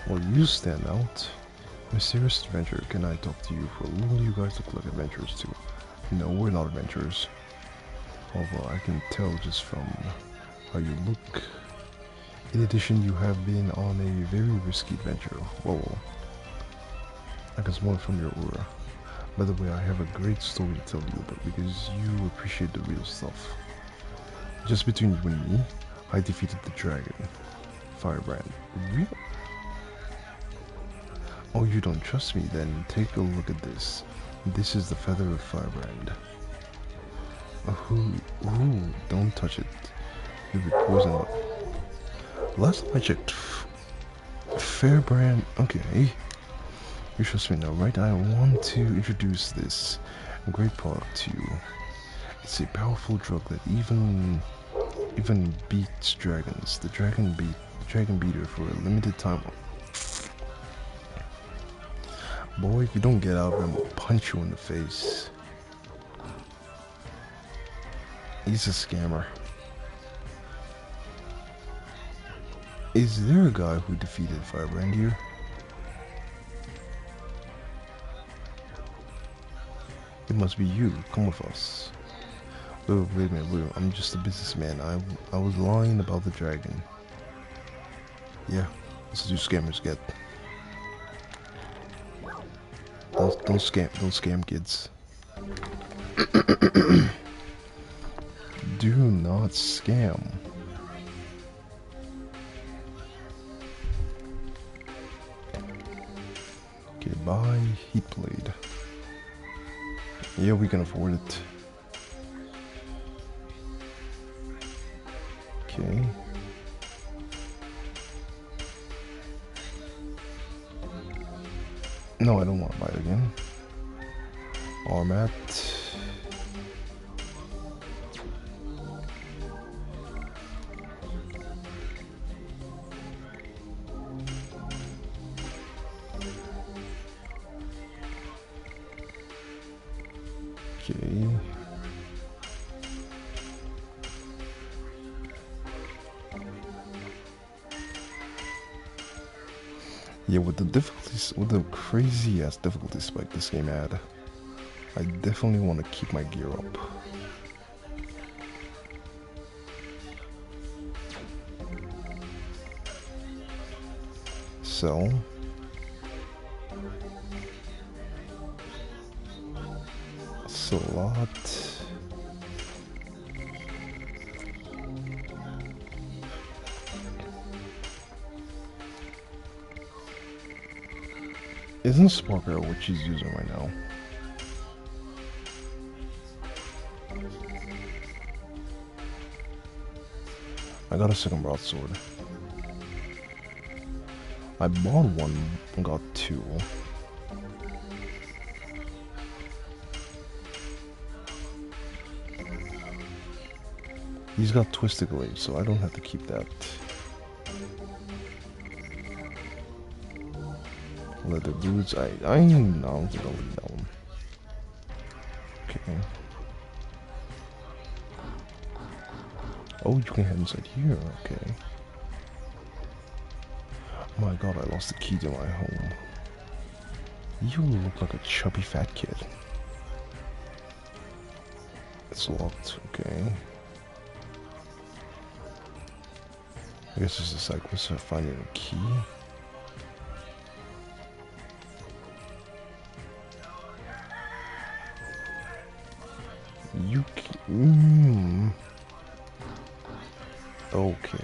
Well, you stand out. Mysterious adventure, can I talk to you for a little? You guys look like adventurers too. No, we're not adventurers. Although I can tell just from how you look. In addition, you have been on a very risky adventure. Whoa. I can smell it from your aura. By the way, I have a great story to tell you, but because you appreciate the real stuff. Just between you and me, I defeated the dragon. Firebrand. Really? Oh, you don't trust me? Then take a look at this. This is the feather of Firebrand. Ooh, don't touch it. You'll be poisoned. Last time I checked, Fairbrand. Okay, you trust me now, right? I want to introduce this great product to you. It's a powerful drug that even beats dragons. The dragon beater for a limited time. Boy, if you don't get out, I'm gonna punch you in the face. He's a scammer. Is there a guy who defeated Firebrand here? It must be you. Come with us. Wait a minute. I'm just a businessman. I was lying about the dragon. Yeah, this is what scammers get. Don't scam kids. Do not scam. Okay, buy heat blade. Yeah, we can afford it. Okay. No, I don't want to buy it again. Armat. Okay. Yeah, with the crazy ass difficulty spike this game had, I definitely want to keep my gear up. So, slot. Isn't Spark Arrow what she's using right now? I got a second broadsword. I bought one and got two. He's got twisted glaive, so I don't have to keep that. Leather boots. I don't think I'll leave that one. Okay. Oh, you can head inside here. Okay. Oh my god, I lost the key to my home. You look like a chubby fat kid. It's locked. Okay. I guess it's a side quest of finding a key. You can... Okay.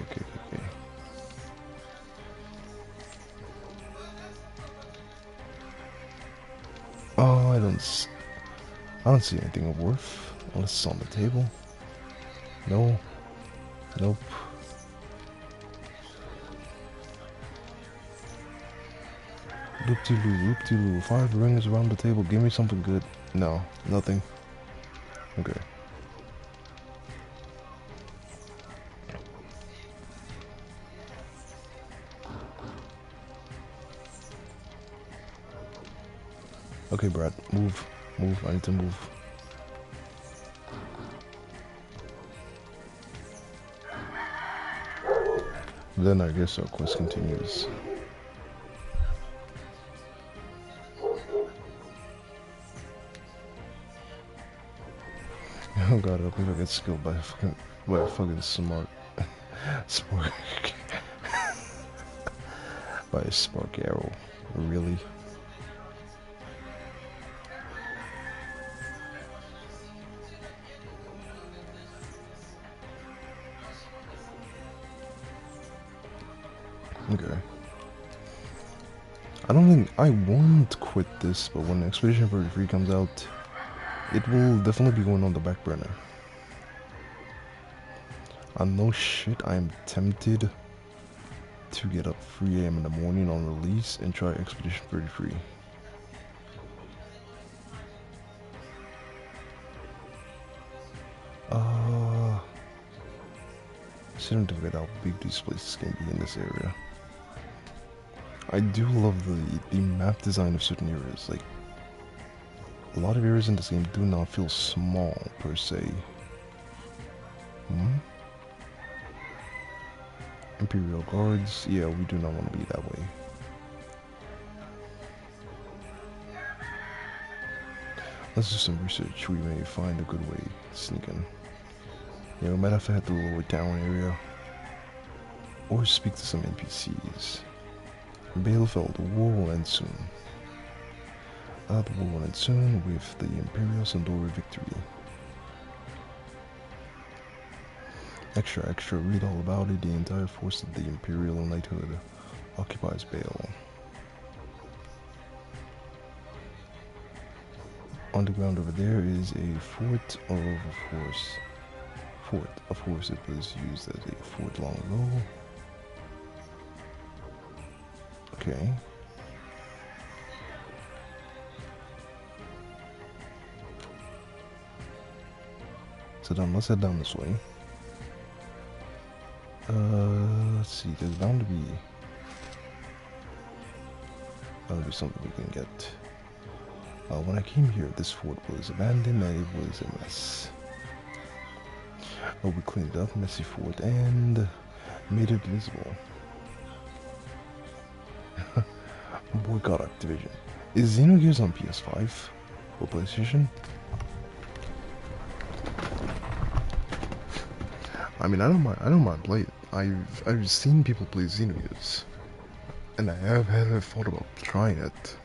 Oh, I don't see anything of worth unless it's on the table. No. Nope. Loop-de-loo. 5 rings around the table. Give me something good. No, nothing. Okay. Okay, Brad. Move. I need to move. Then I guess our quest continues. Oh god, I hope I get skilled by a fucking smart spark by a spark arrow. Really? Okay. I don't think I won't quit this, but when Expedition 33 comes out, it will definitely be going on the back burner. No shit, I am tempted to get up 3 AM in the morning on release and try Expedition 33. I don't forget how big these places can be in this area. I do love the map design of certain areas. Like, a lot of areas in this game do not feel small per se. Imperial guards, yeah, we do not want to be that way. Let's do some research. We may find a good way to sneak in. Yeah, we might have to head to the lower town area. Or speak to some NPCs. Balefeld, the war will end soon. The war will end soon with the Imperial Sandora victory. Extra, read all about it. The entire force of the Imperial Knighthood occupies Bale. On the ground over there is a fort of horse. Of course, it was used as a fort long ago. Okay. So then let's head down this way. Let's see, there's bound to be something we can get. When I came here, this fort was abandoned and it was a mess. We cleaned it up, messy fort, and made it visible. Boycott Activision. Is Xenogears on PS5 or PlayStation? I mean, I don't mind playing it. I've seen people play Xenogears, and I have had thought about trying it,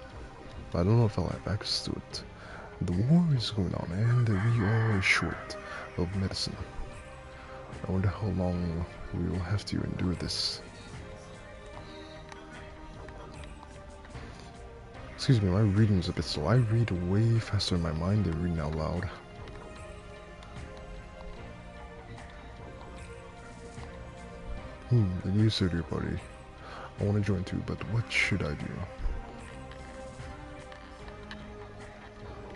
but I don't know if I'll have access to it. The war is going on, and we are short of medicine. I wonder how long we will have to endure this. Excuse me, my reading is a bit slow. I read way faster in my mind than reading out loud. The new surgery party. I want to join too, but what should I do?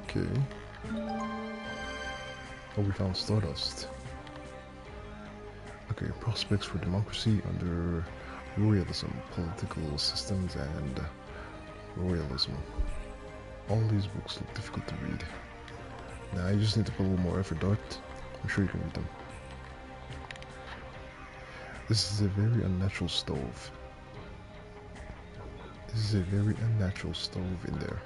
Okay. Oh, we found Stardust. Okay, prospects for democracy under royalism, political systems, and royalism. All these books look difficult to read. Now I just need to put a little more effort, Dart. I'm sure you can read them. This is a very unnatural stove. This is a very unnatural stove in there.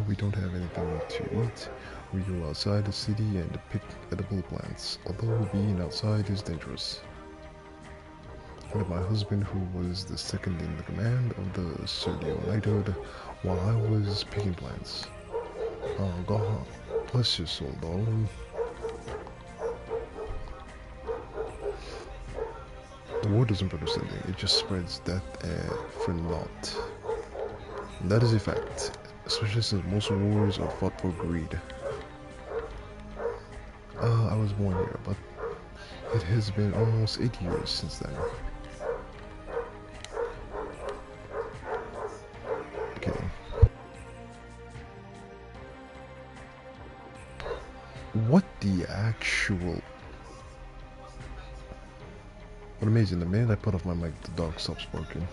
we don't have anything to eat. We go outside the city and pick edible plants, although being outside is dangerous. I met my husband, who was the second in the command of the Serdio knighthood, while I was picking plants. Oh God, bless your soul, darling. The war doesn't produce anything, it just spreads death for naught. And that is a fact, especially since most wars are fought for greed. I was born here, but it has been almost 8 years since then. Okay. What the actual... What amazing, the minute I put off my mic, the dog stops barking.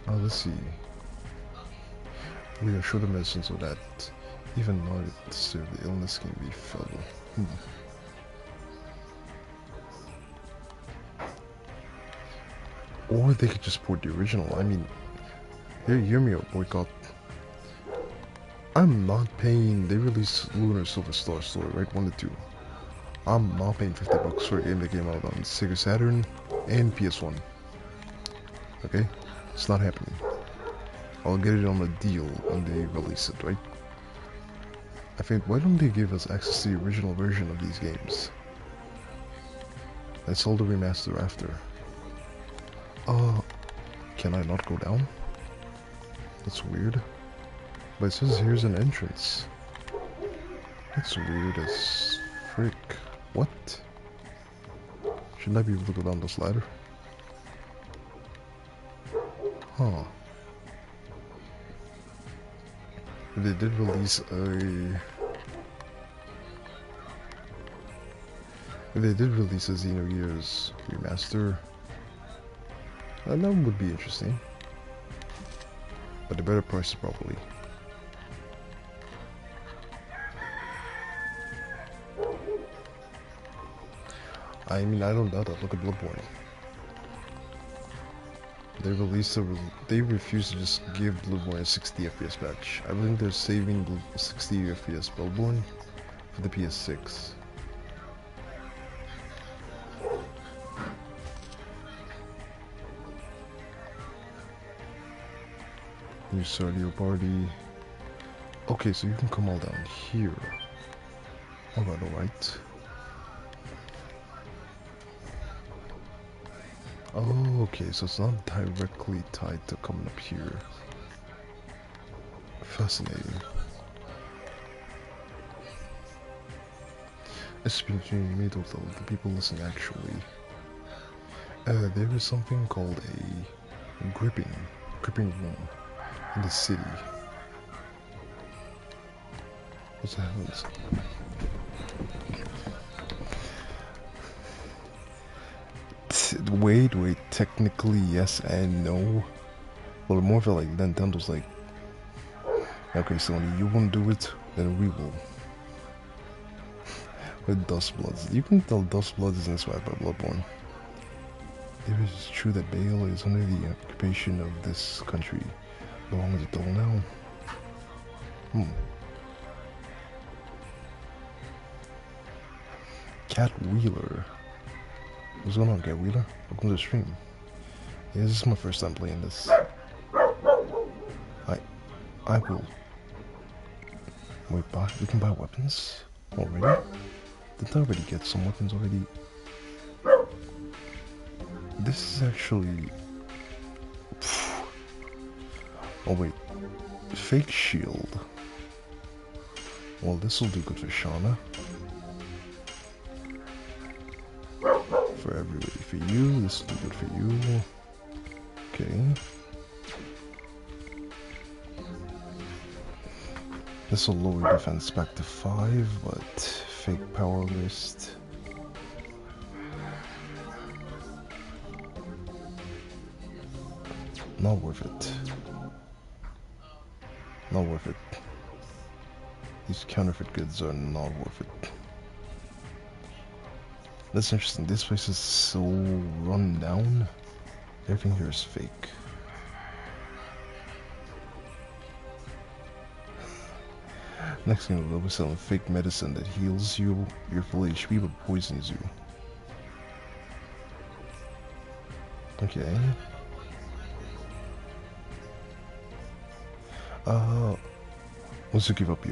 Let's see. We are short of medicine so that even not serve the illness can be felt. Or they could just port the original. I mean, here, hear me out, boycott. I'm not paying. They released Lunar Silver Star Story, right? 1 to 2. I'm not paying $50 for a game that came out on Sega Saturn and PS1. Okay? It's not happening. I'll get it on a deal when they release it, right? I think, why don't they give us access to the original version of these games? And sell the remaster after. Can I not go down? That's weird. But it says here's an entrance. That's weird as frick. What? Shouldn't I be able to go down this ladder? Huh. They did release a... They did release a Xenogears remaster. And that would be interesting. But they better price it properly. I mean, I don't doubt that. Look at Bloodborne. They released a... They refused to just give Bloodborne a 60 FPS patch. I think they're saving 60 FPS Bloodborne for the PS6. New Sardio party. Okay, so you can come all down here. Alright, alright. Oh, okay, so it's not directly tied to coming up here. Fascinating. It's between me with the people listening actually. There is something called a gripping room in the city. What's the hell is Wait, technically yes and no. Well, more of like Nintendo's like, okay, Sony, you won't do it, then we will. With Dustbloods, you can tell Dustbloods is inspired by Bloodborne. It is true that Bale is under the occupation of this country. How long is it till now? Cat Wheeler. What's going on, Cat Wheeler? Welcome to the stream. Yeah, this is my first time playing this. I will... Wait, we can buy weapons? Already? Didn't I already get some weapons already? This is actually... Oh wait. Fake shield. Well, this will do good for Shauna. For everybody. For you, this will do good for you. Okay. This will lower defense back to 5, but fake power list. Not worth it. Not worth it. These counterfeit goods are not worth it. That's interesting. This place is so run down. Everything here is fake. Next thing they'll be selling fake medicine that heals you, your full HP, but poisons you. Okay. Once you give up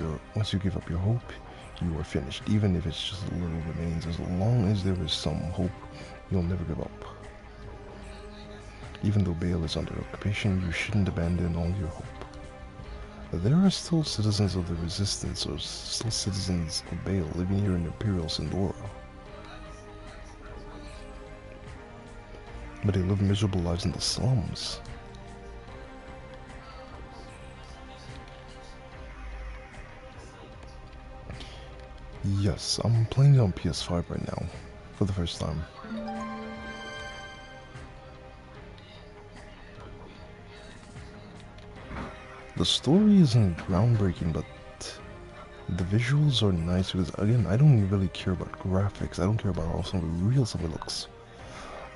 your hope, you are finished. Even if it's just a little remains, as long as there is some hope, you'll never give up. Even though Bale is under occupation, you shouldn't abandon all your hope. There are still citizens of the Resistance, or still citizens of Bale, living here in Imperial Sindora. But they live miserable lives in the slums. Yes, I'm playing it on PS5 right now, for the first time. The story isn't groundbreaking, but the visuals are nice because, again, I don't really care about graphics. I don't care about how something looks.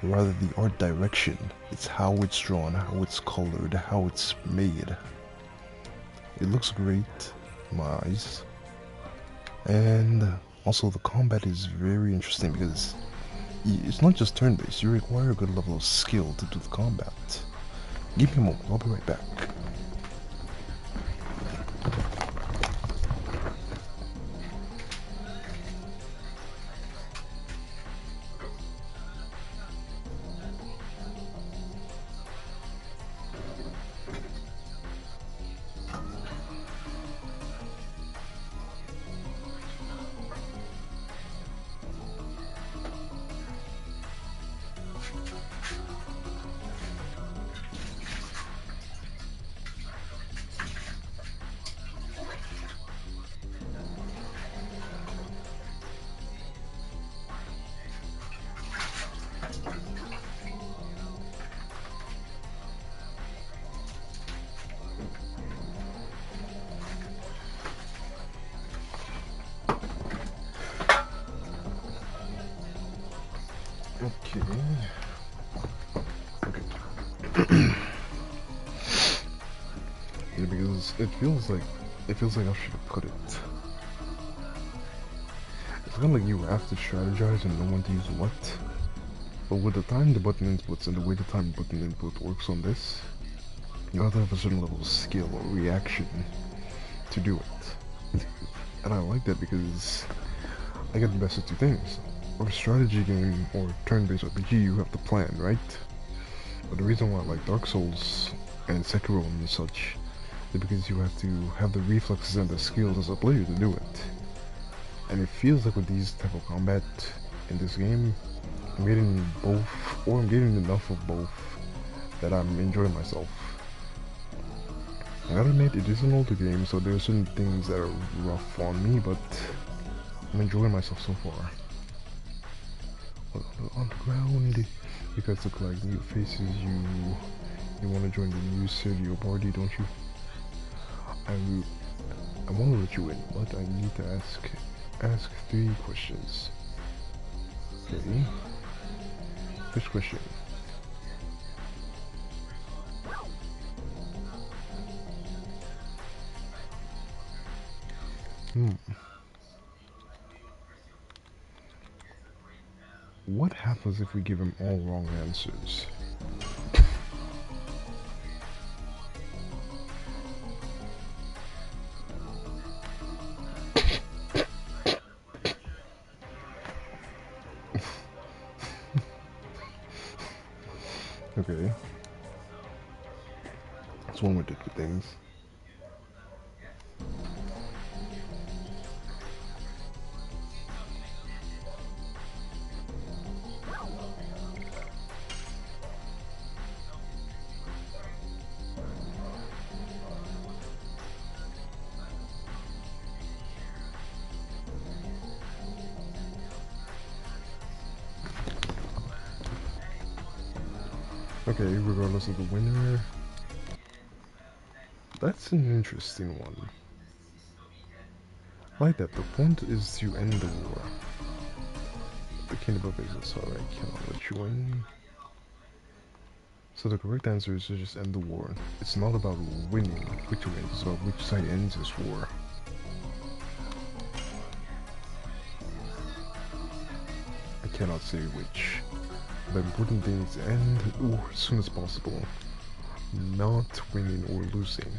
Rather, the art direction. It's how it's drawn, how it's colored, how it's made. It looks great in my eyes. And also the combat is very interesting because it's not just turn-based. You require a good level of skill to do the combat. Give me a moment, I'll be right back. Okay. Yeah, because it feels like I should put it. It's kind of like you have to strategize and know when to use what. But with the time the button inputs and the way the time button input works on this, you have to have a certain level of skill or reaction to do it. And I like that because I get the best of two things. For a strategy game or turn-based RPG, you have to plan, right? But the reason why I like Dark Souls and Sekiro and such is because you have to have the reflexes and the skills as a player to do it. And it feels like with these type of combat in this game, I'm getting both, or I'm getting enough of both that I'm enjoying myself. I gotta admit, it is an older game, so there are certain things that are rough on me, but I'm enjoying myself so far. On the ground, you guys look like new faces. You want to join the new Sergio party, don't you? I want to let you in, but I need to ask 3 questions. Okay. First question. What happens if we give him all wrong answers? Okay. That's one way to do things. Okay, regardless of the winner. That's an interesting one. Like that, the point is to end the war. The kingdom of business, alright, cannot let you in. So the correct answer is to just end the war. It's not about winning, which wins, it's about which side ends this war. cannot say which. The important thing is end as soon as possible. Not winning or losing.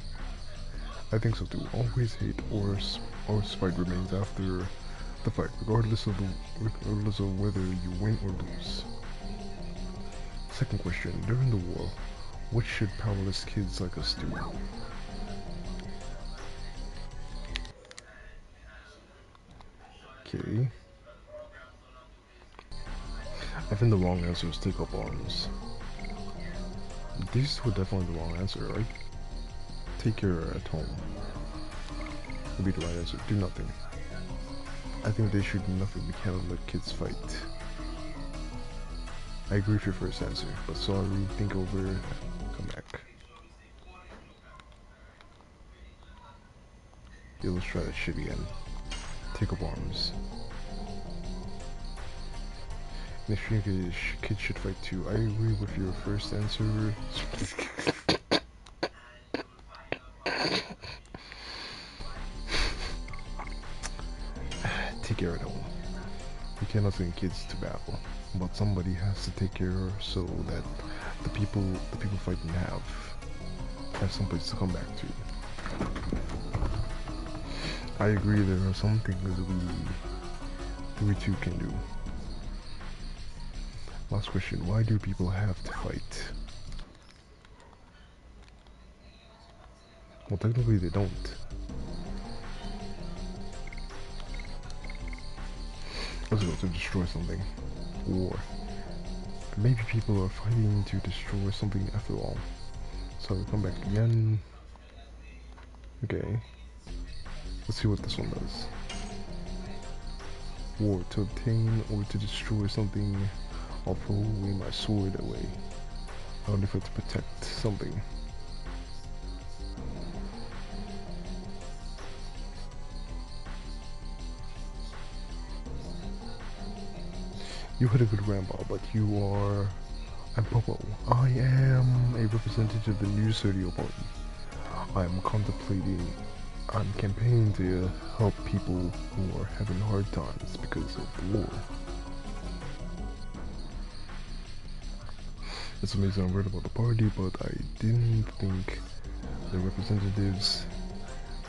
I think so too. Always hate or spite remains after the fight, regardless of whether you win or lose. Second question: during the war, what should powerless kids like us do? Okay. I think the wrong answer is take up arms. These were definitely the wrong answer, right? Take care at home would be the right answer. Do nothing. I think they should do nothing. We cannot let kids fight. I agree with your first answer, but sorry, think over, come back. Yeah, let's try that shit again. Take up arms. Next year, kids should fight too. I agree with your first answer. Take care at home. You cannot send kids to battle, but somebody has to take care so that the people fighting have some place to come back to. I agree. There are some things we too can do. Last question: why do people have to fight? Well, technically they don't. Let's go to destroy something. War. Maybe people are fighting to destroy something after all. So we come back again. Okay. Let's see what this one does. War. To obtain or to destroy something, I'll throw away my sword away. Only for to protect something. You had a good grandpa, but you are... I'm Popo. I am a representative of the new Sergio party. I'm campaigning to help people who are having hard times because of the war. It's amazing I read about the party, but I didn't think the representatives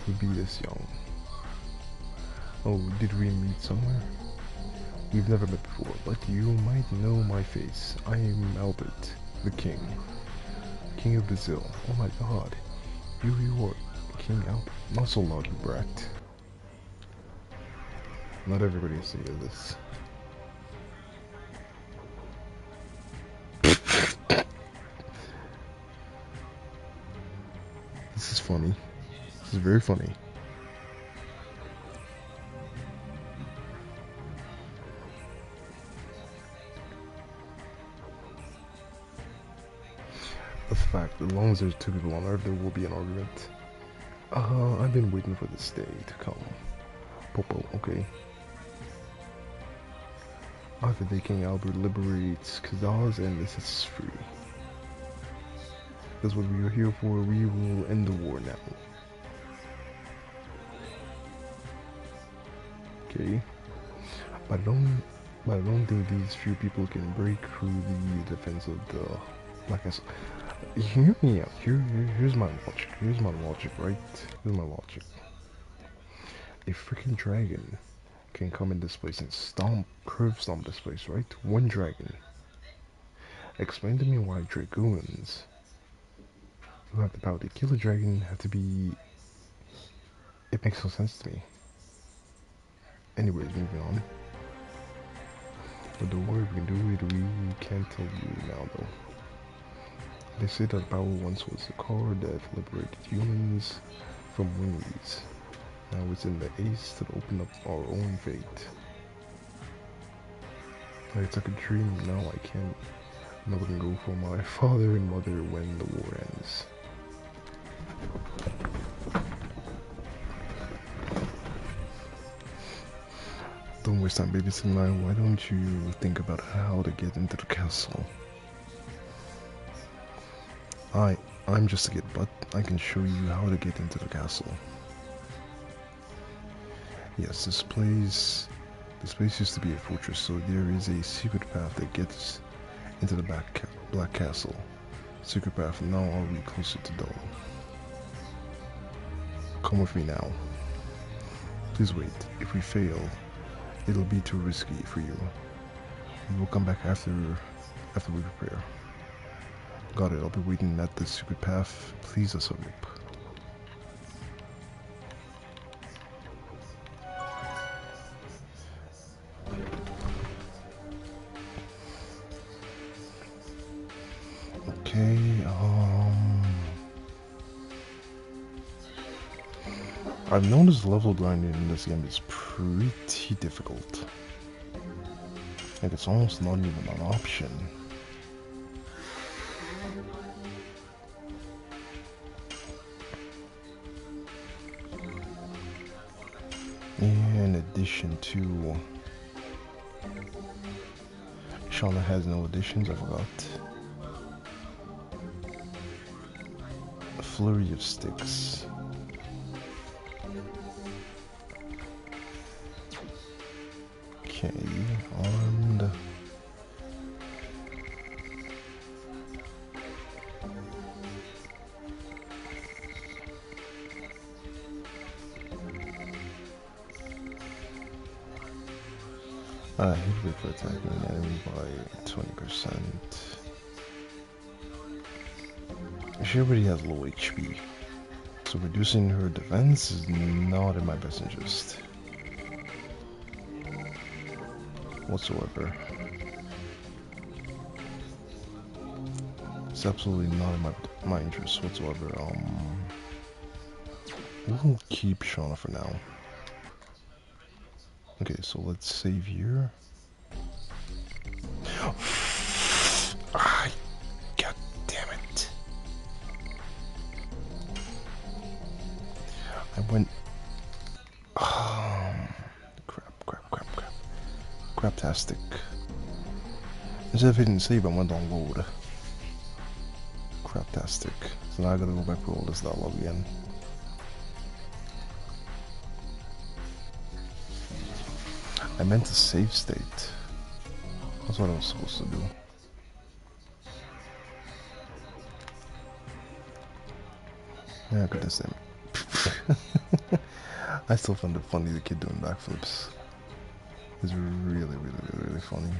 would be this young. Oh, did we meet somewhere? We've never met before, but you might know my face. I am Albert, the king. King of Brazil. Oh my god. You are King Albert. Not so loud, you brat. Not everybody has to hear this. This is funny. This is very funny. That's a fact. As long as there's two people on Earth, there will be an argument. I've been waiting for this day to come. Popo, okay. After the King Albert liberates Kazaz and this is free. That's what we are here for. We will end the war now. Okay. But I don't think these few people can break through the defense of the Black Castle. Hear me out. Here's my logic. Here's my logic, right? Here's my logic. A freaking dragon can come in this place and curve stomp this place, right? One dragon. Explain to me why Dragoons who have the power to kill a dragon have to be... It makes no sense to me. Anyways, moving on. But don't worry, we can do it. We can't tell you now, though. They say that power once was a card that liberated humans from wings. Now it's in the ace to open up our own fate. It's like a dream. Now I can't. Now we can go for my father and mother when the war ends. Don't waste time babysitting now. Why don't you think about how to get into the castle? I'm just a kid, but I can show you how to get into the castle. Yes, this place This place used to be a fortress, so there is a secret path that gets into the Black Castle. Secret path, now are we closer to dawn? Come with me now. Please wait. If we fail, it'll be too risky for you. We will come back after we prepare. Got it, I'll be waiting at the secret path. Please us hurry up. Okay, I've noticed level grinding in this game is pretty difficult. Like, it's almost not even an option. In addition to... Shauna has no additions, I forgot. A flurry of sticks. Okay, armed. Hit rate for attacking an enemy by 20%. She already has low HP, so reducing her defense is not in my best interest whatsoever. It's absolutely not in my interest whatsoever. We'll keep Shauna for now. Okay, so let's save here. God damn it. I went... Craptastic. Instead of hitting save, I went on load. Craptastic. So now I gotta go back through all this dialogue again. I meant to save state. That's what I was supposed to do. Yeah, goodness damn it. I still found it funny, the kid doing backflips. It's really funny.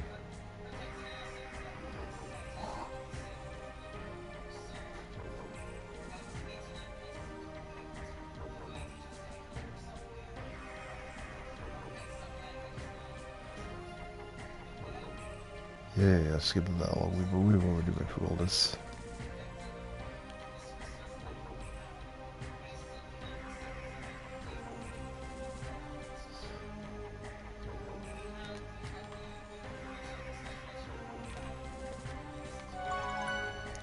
Yeah, skip the dialogue. We've already went through all this.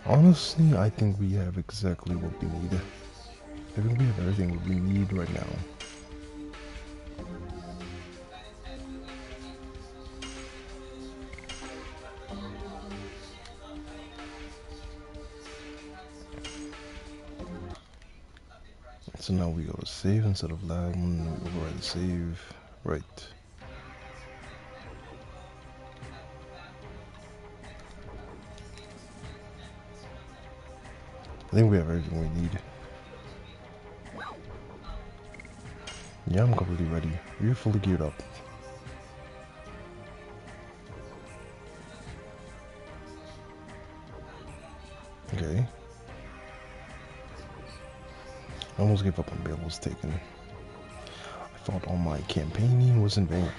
Honestly, I think we have exactly what we need. I think we have everything we need right now. So now we go to save instead of that one. We override the save. Right. I think we have everything we need. Yeah, I'm completely ready. We're fully geared up. Okay. I almost gave up on Unveil was taken. I thought all my campaigning was in vain.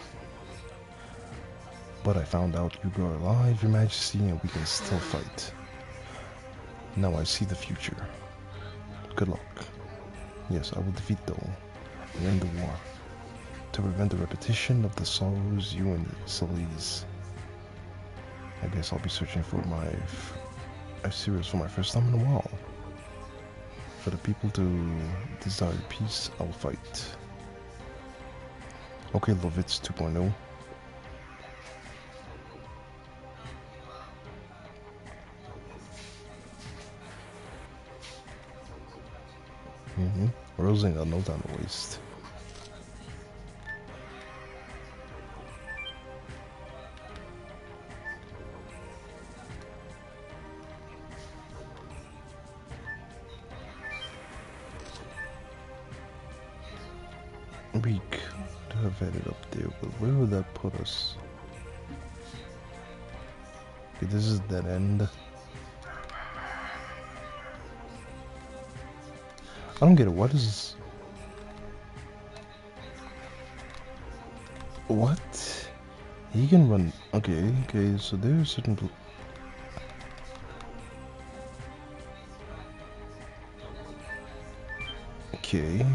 But I found out you are alive, Your Majesty, and we can still fight. Now I see the future. Good luck. Yes, I will defeat Dole and end the war. To prevent the repetition of the sorrows you and Sully's. I guess I'll be searching for a series for my first time in a while. For the people to desire peace, I will fight. Okay, Lovitz 2.0. Rose ain't got no time to waste. We could have headed up there, but where would that put us? Okay, this is dead end. I don't get it. What is... What? He can run... Okay, okay, so there's certain... Okay.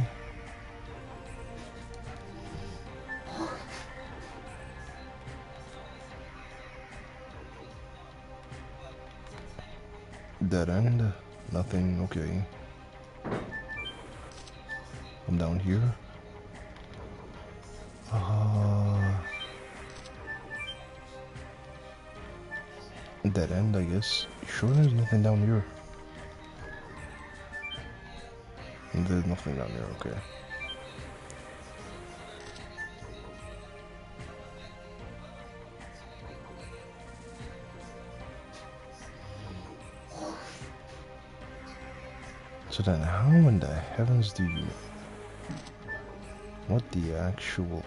Dead end. Nothing. Okay. I'm down here. Dead end, I guess. Sure, there's nothing down here. There's nothing down here. Okay. So then, how in the heavens do you... What the actual...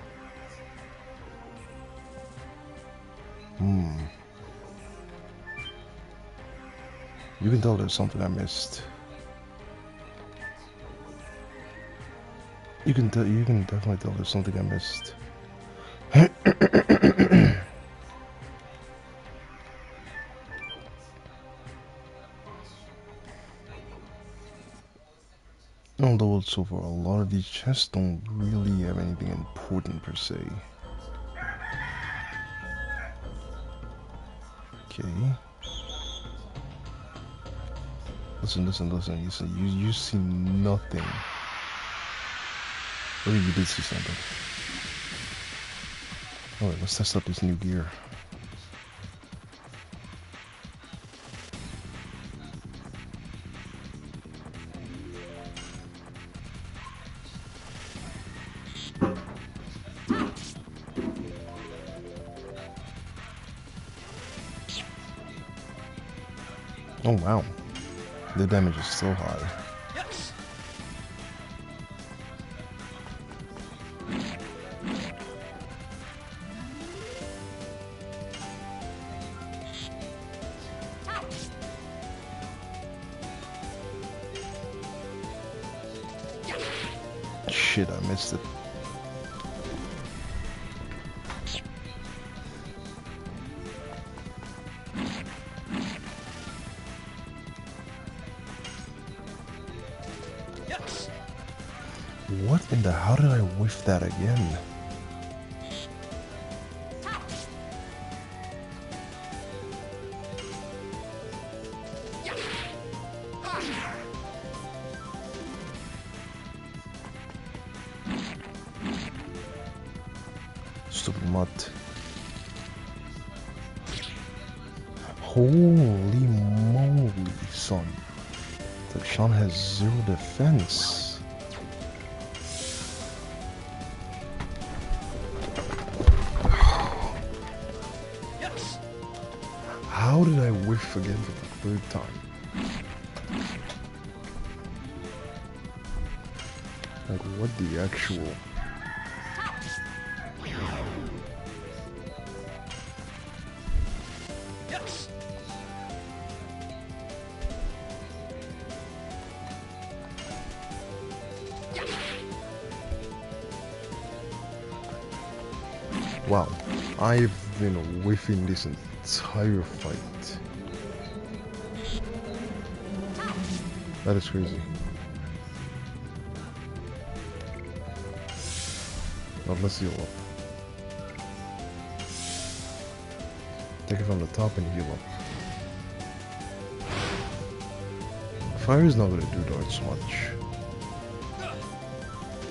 You can tell there's something I missed. You can definitely tell there's something I missed. Although so far a lot of these chests don't really have anything important per se. Okay. Listen. You see nothing. Oh, you did see something. Alright, let's test out this new gear. Oh wow, the damage is so high. Yes. Shit, I missed it. What in the... How did I whiff that again? Stupid mutt. Holy moly, son. The Sean has 0 defense. How did I whiff again for the 3rd time? Like, what the actual... Yes. Wow, I've been whiffing this entire fight. That is crazy. Now let's heal up. Take it from the top and heal up. Fire is not going to do darts much.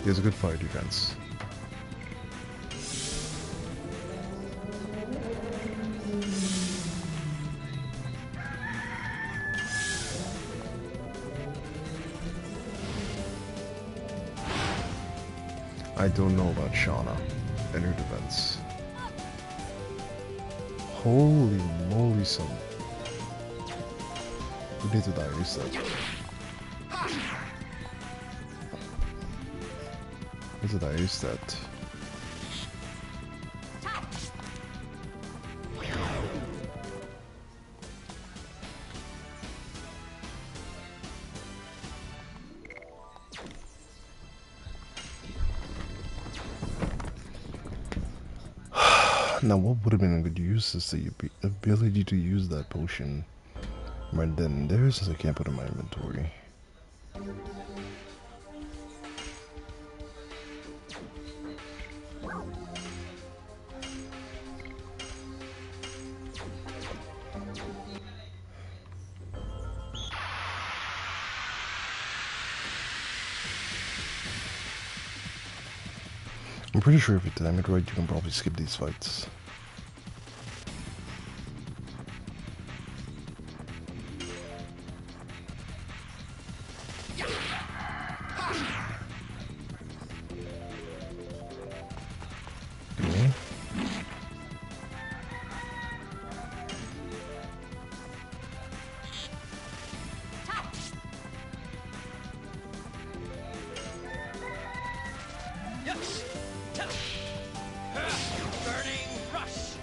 He has a good fire defense. I don't know about Shauna and her defense. Holy moly, son. You need to die reset. What did I ace that? Now, what would have been a good use is the ability to use that potion right then and there, since I can't put it in my inventory. I'm pretty sure if you time it right, you can probably skip these fights. Okay. Yes. Burning rush.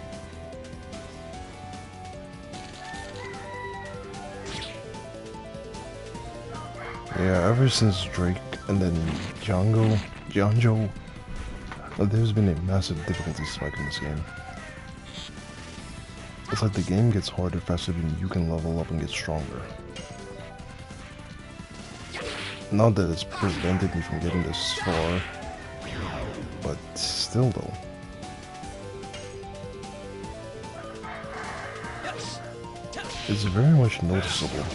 Yeah, ever since Drake and then Janjo, there's been a massive difficulty spike in this game. It's like the game gets harder faster than you can level up and get stronger. Not that it's prevented me from getting this far, but still though. It's very much noticeable.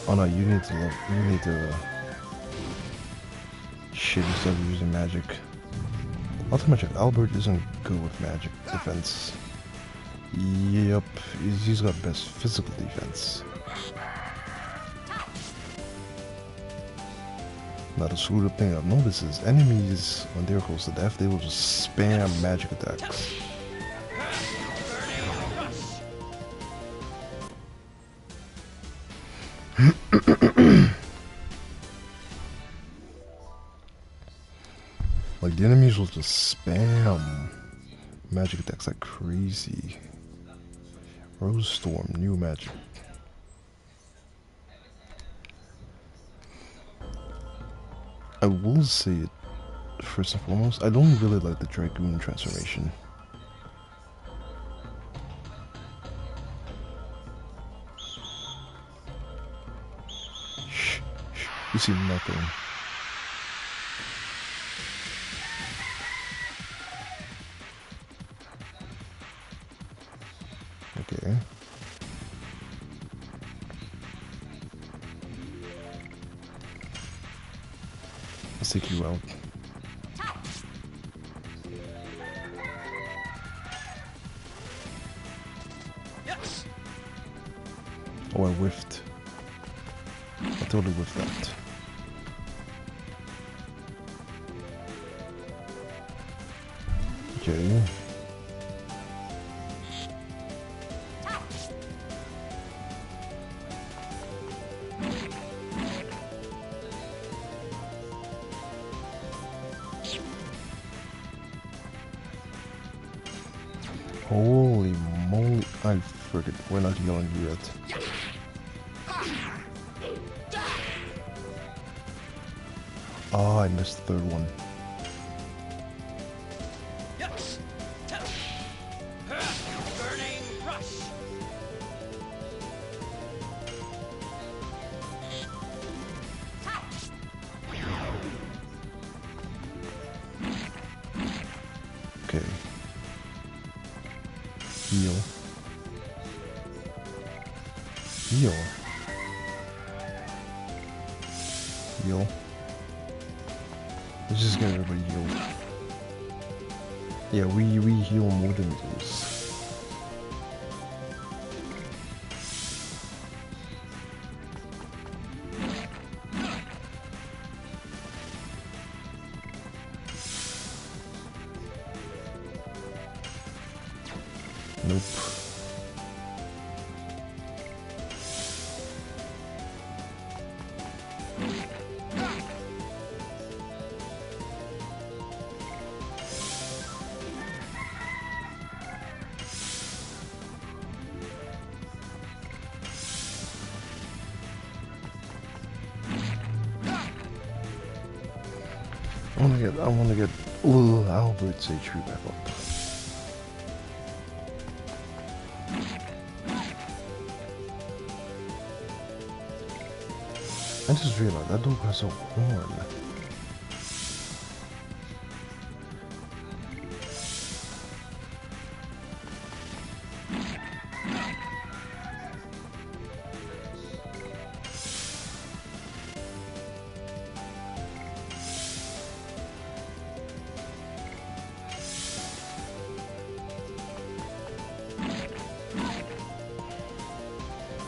Oh no, you need to shit instead of using magic. Not to mention, Albert isn't good with magic defense. Yep, he's got best physical defense. Now the screwed up thing I've noticed is enemies, when they're close to death, they will just spam magic attacks. Like the enemies will just spam magic attacks like crazy. Rose Storm, new magic. I will say it first and foremost, I don't really like the Dragoon transformation. Shh, you see nothing. Okay. Let's take you out. Yes. Oh, I whiffed. I totally whiffed that. Okay. Holy moly, I forget, we're not healing you yet. Oh, I missed the third one. Yes. Burning rush. Okay. Heal. Heal. Heal. Let's just get everybody healed. Yeah, we heal more than those. Nope. I wanna get little Albert's HP back up. I just realized that dog has a horn.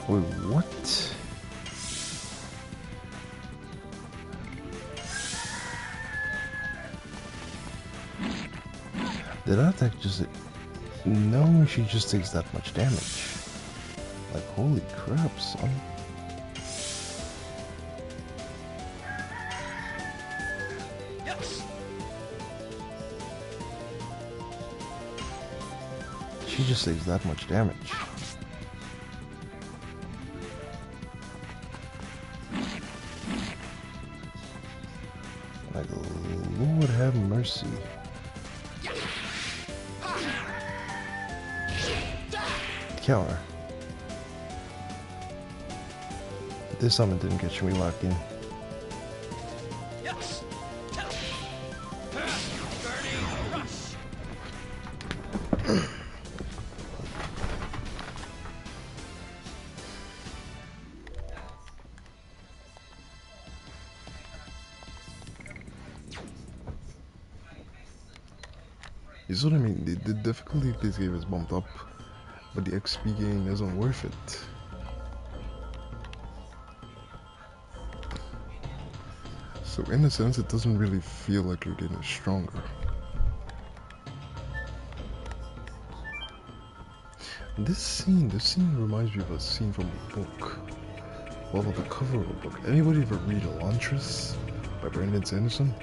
Wait, what? Did that attack just... No, she just takes that much damage. Like, holy crap, son. She just takes that much damage. Like, Lord have mercy. Counter. This summon didn't get me locked in. You see what I mean? The difficulty of this game is bumped up, but the XP gain isn't worth it. So in a sense, it doesn't really feel like you're getting stronger. This scene reminds me of a scene from a book. Well, the cover of a book. Anybody ever read Elantris by Brandon Sanderson?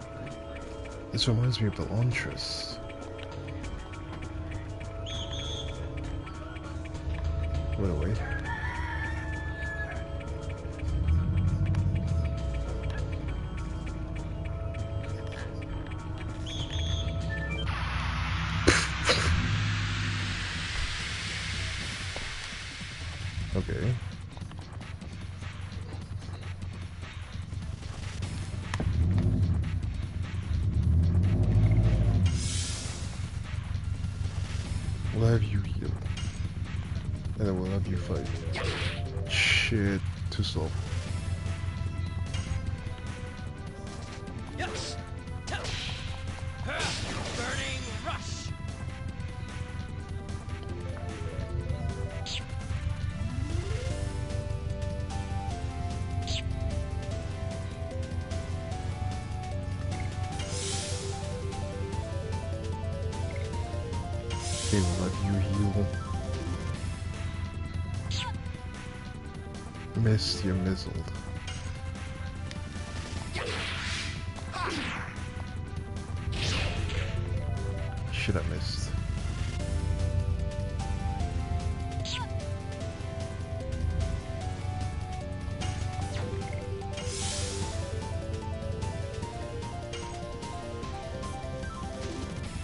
This reminds me of Elantris. Wait, wait. Okay. We'll have you heal. And then we'll have you fight. Shit, too slow. Yes. Burning rush. Okay, we'll have you heal. Missed, you're mizzled. Shit, I missed.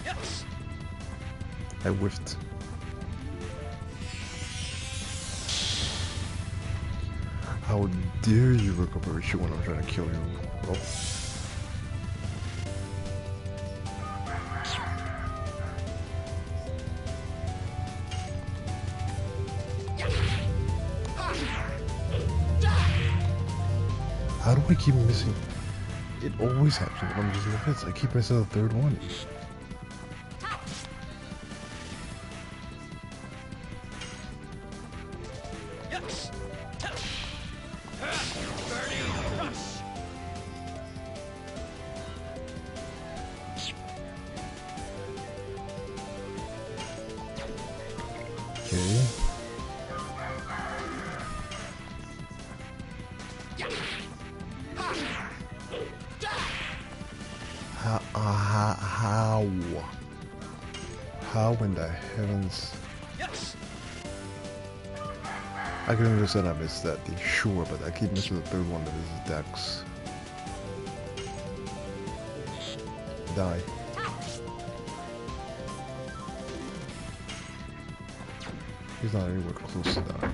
Yes. I whiffed. How dare you recover shit when I'm trying to kill you? Oh. How do I keep missing? It always happens when I'm using the fence. I keep missing the third one. Yes. Burning rush. Okay. How in the heavens? I can understand I missed that, sure, but I keep missing the third one that is Dex. Die. He's not anywhere close to that.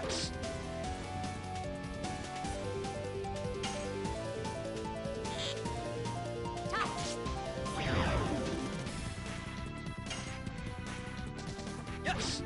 Yes. Yes.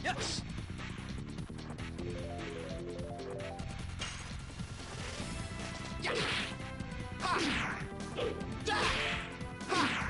Yes! Yeah! Ha! Da! Ha!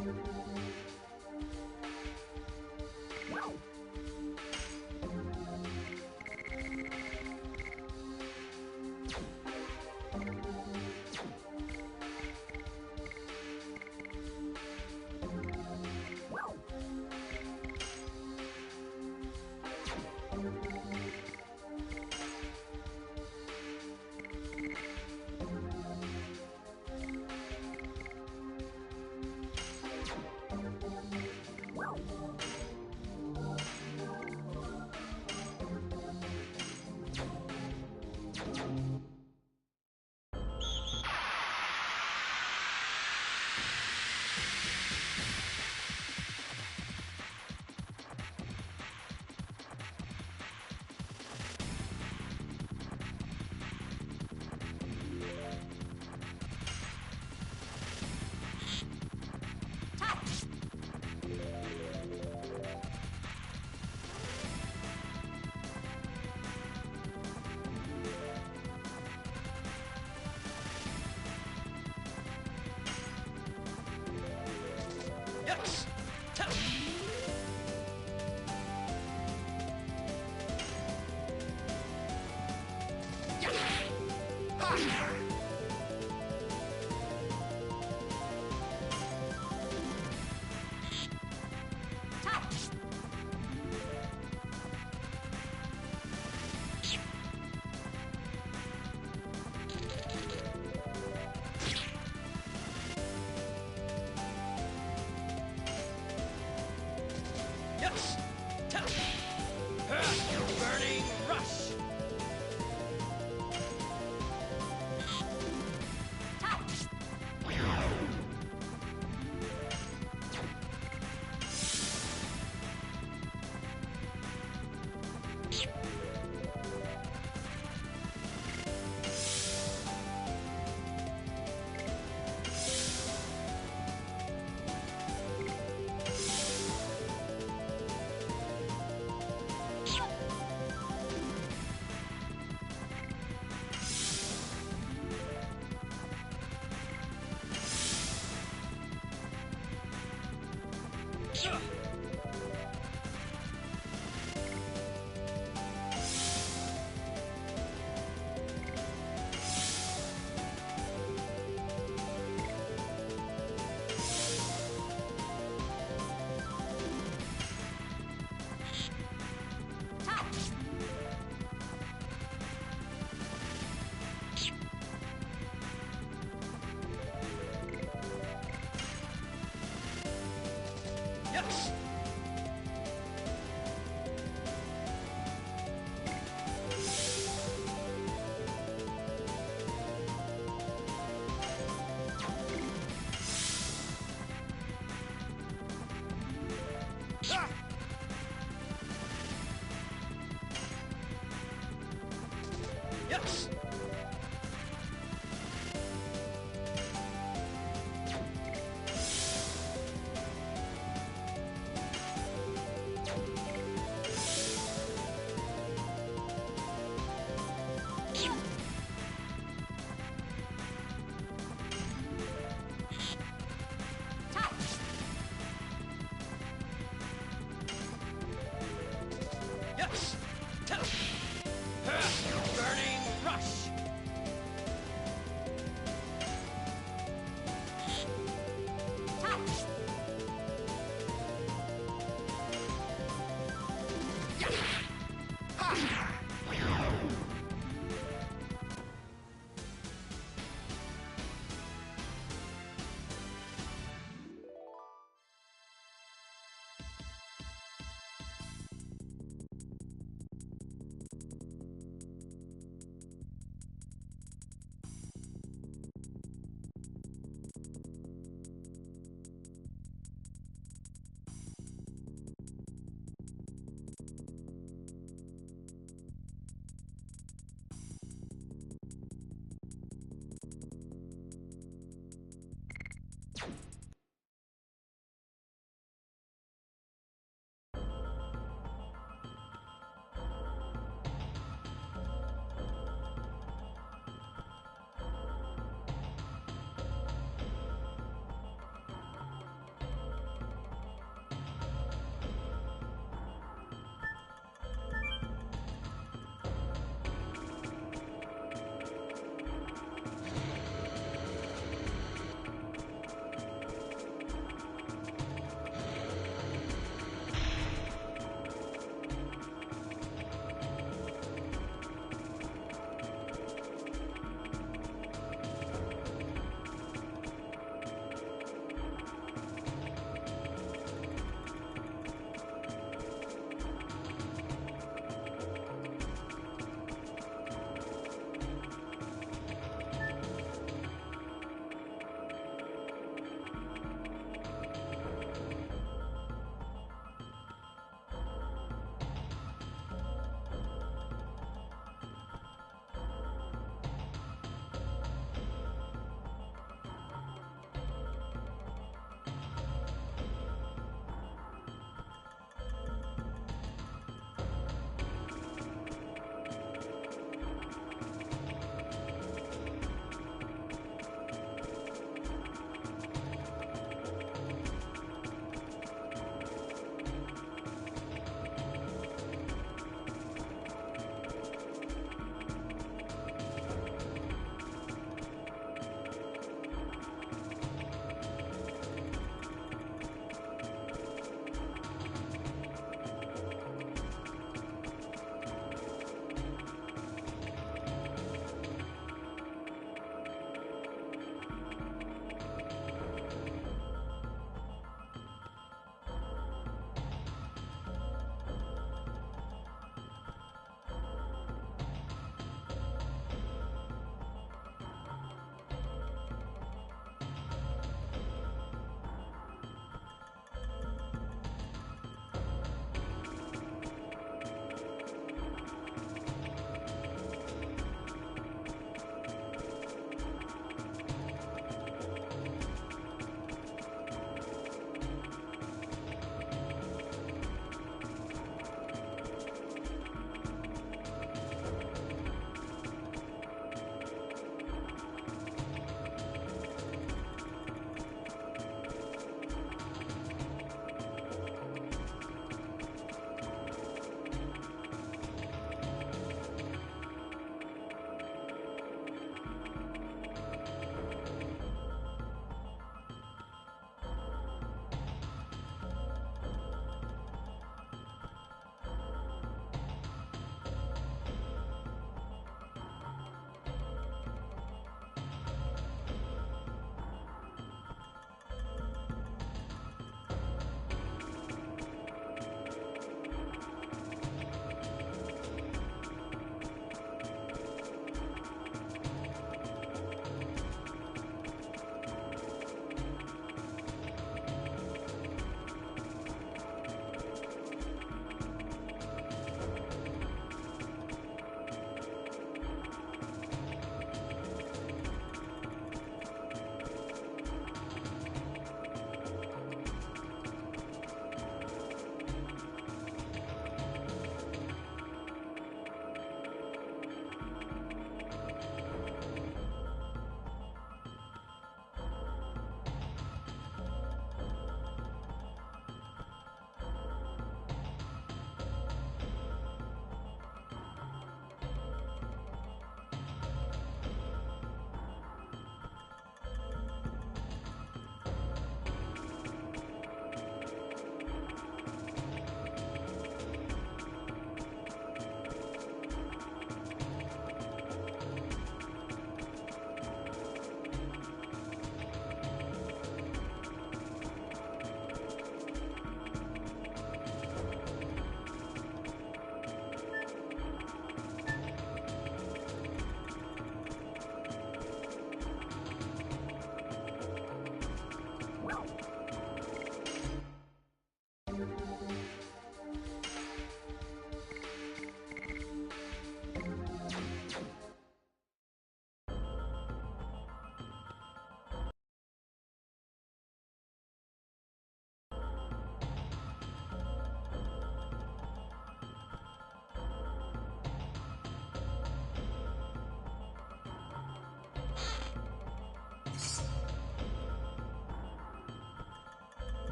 Yes! Yes! Burning rush! Yes! Ah! Yes! Yes! Burning rush!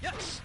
Yes.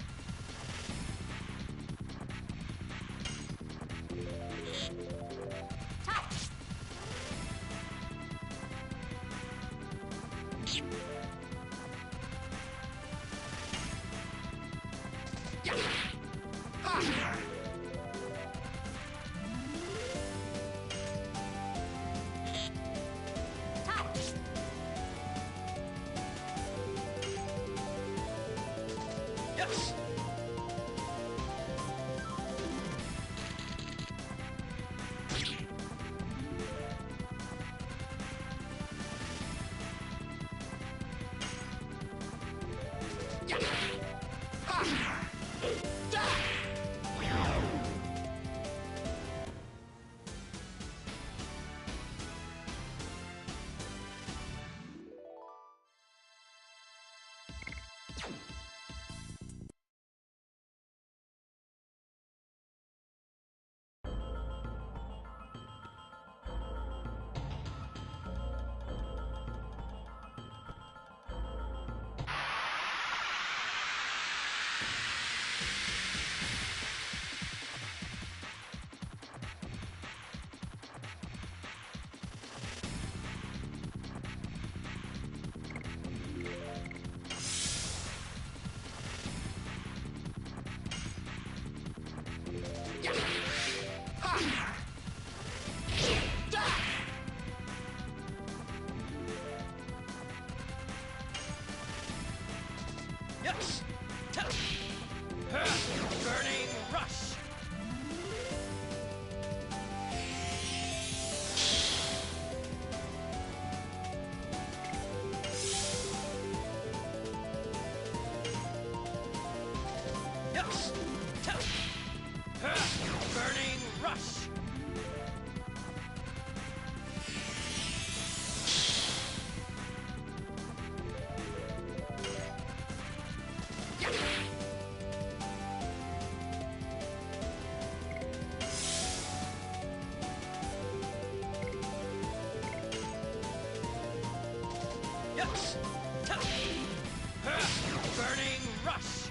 Yes. Yes. Burning rush. Yes. Burning rush. Yes. Burning rush.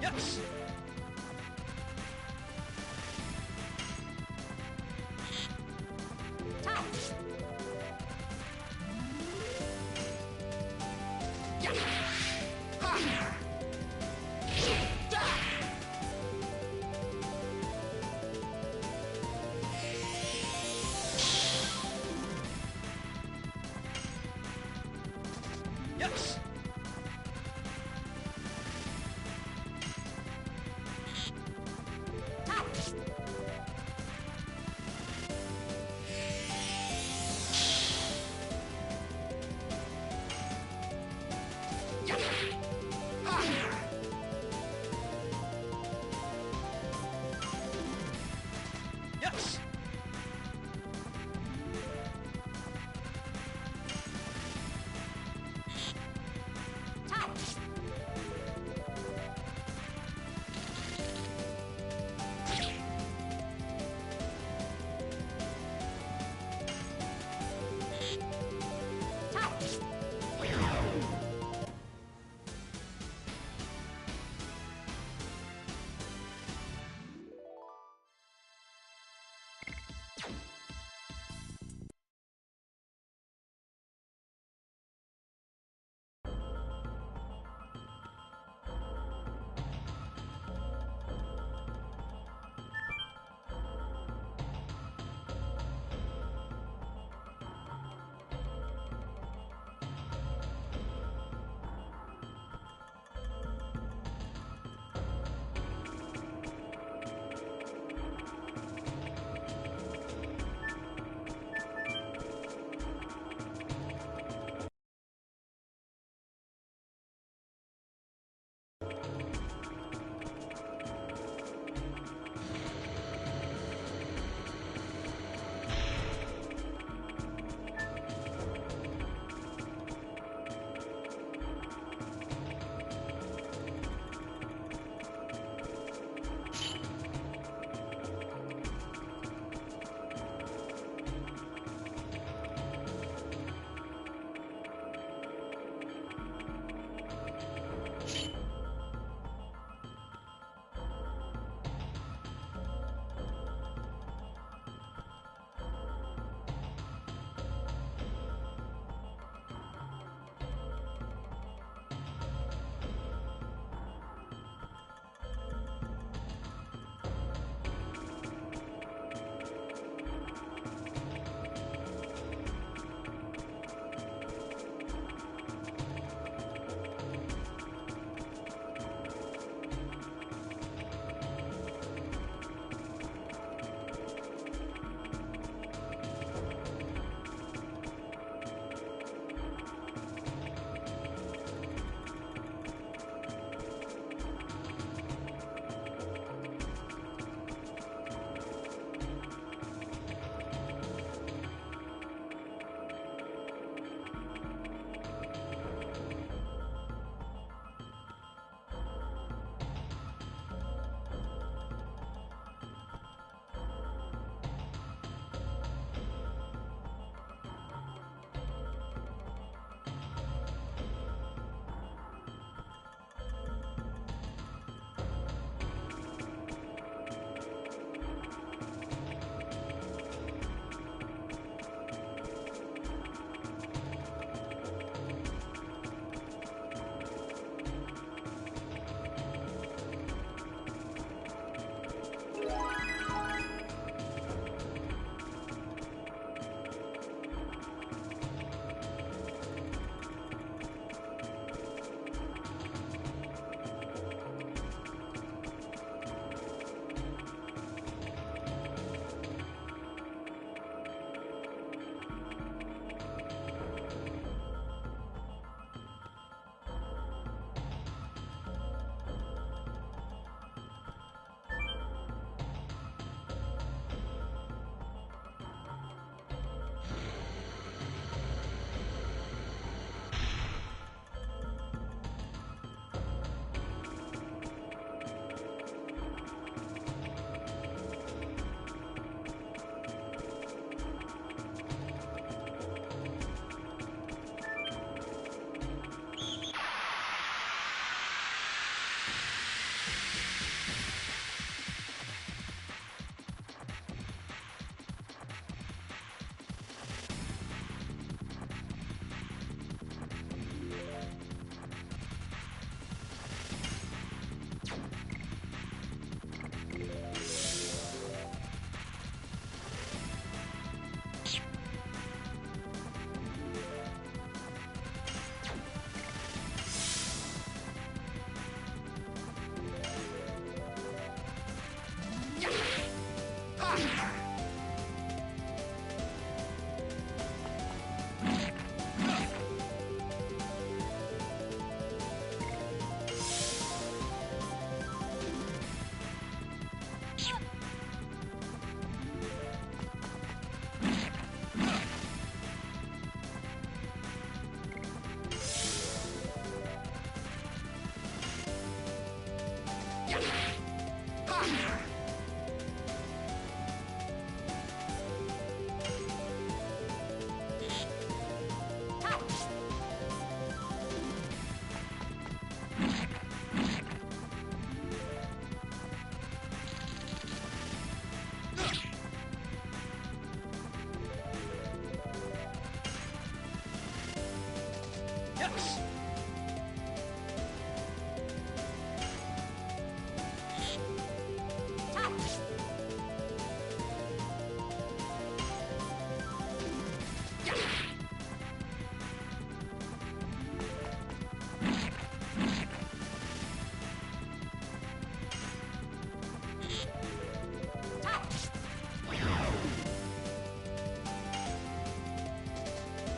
Yes. Yes. Yes.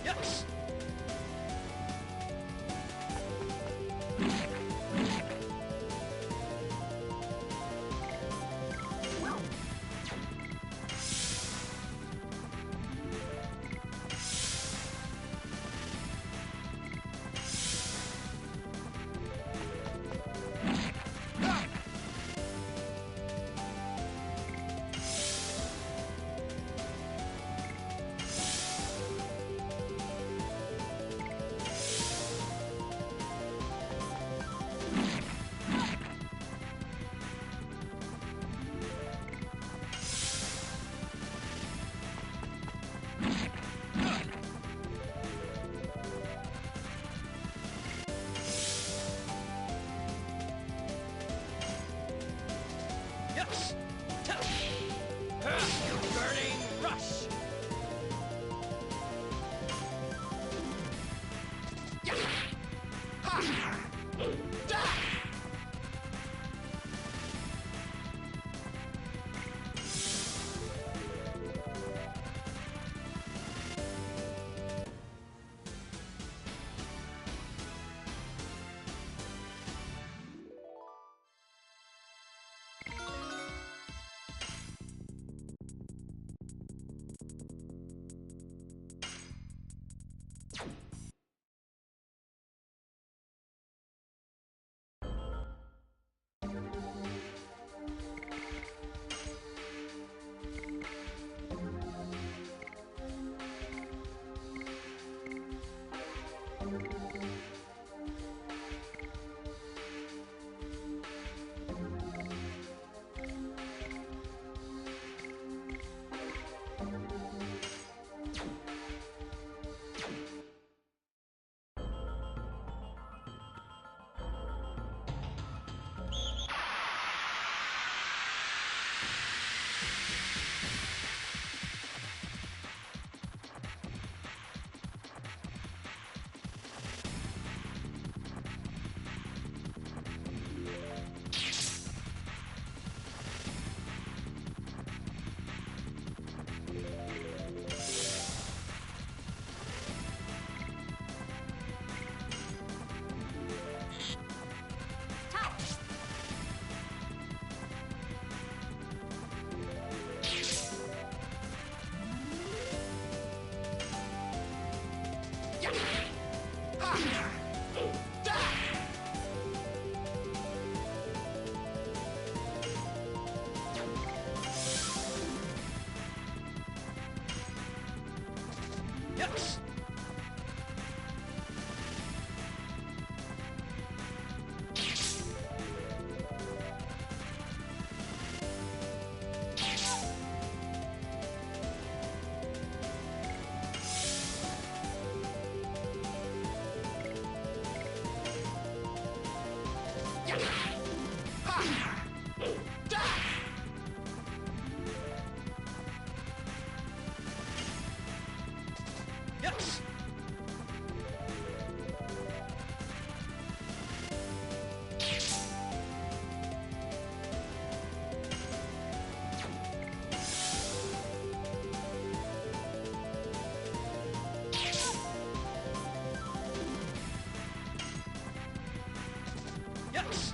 Yes. Yes. Burning rush. Yes. Yes. Yes.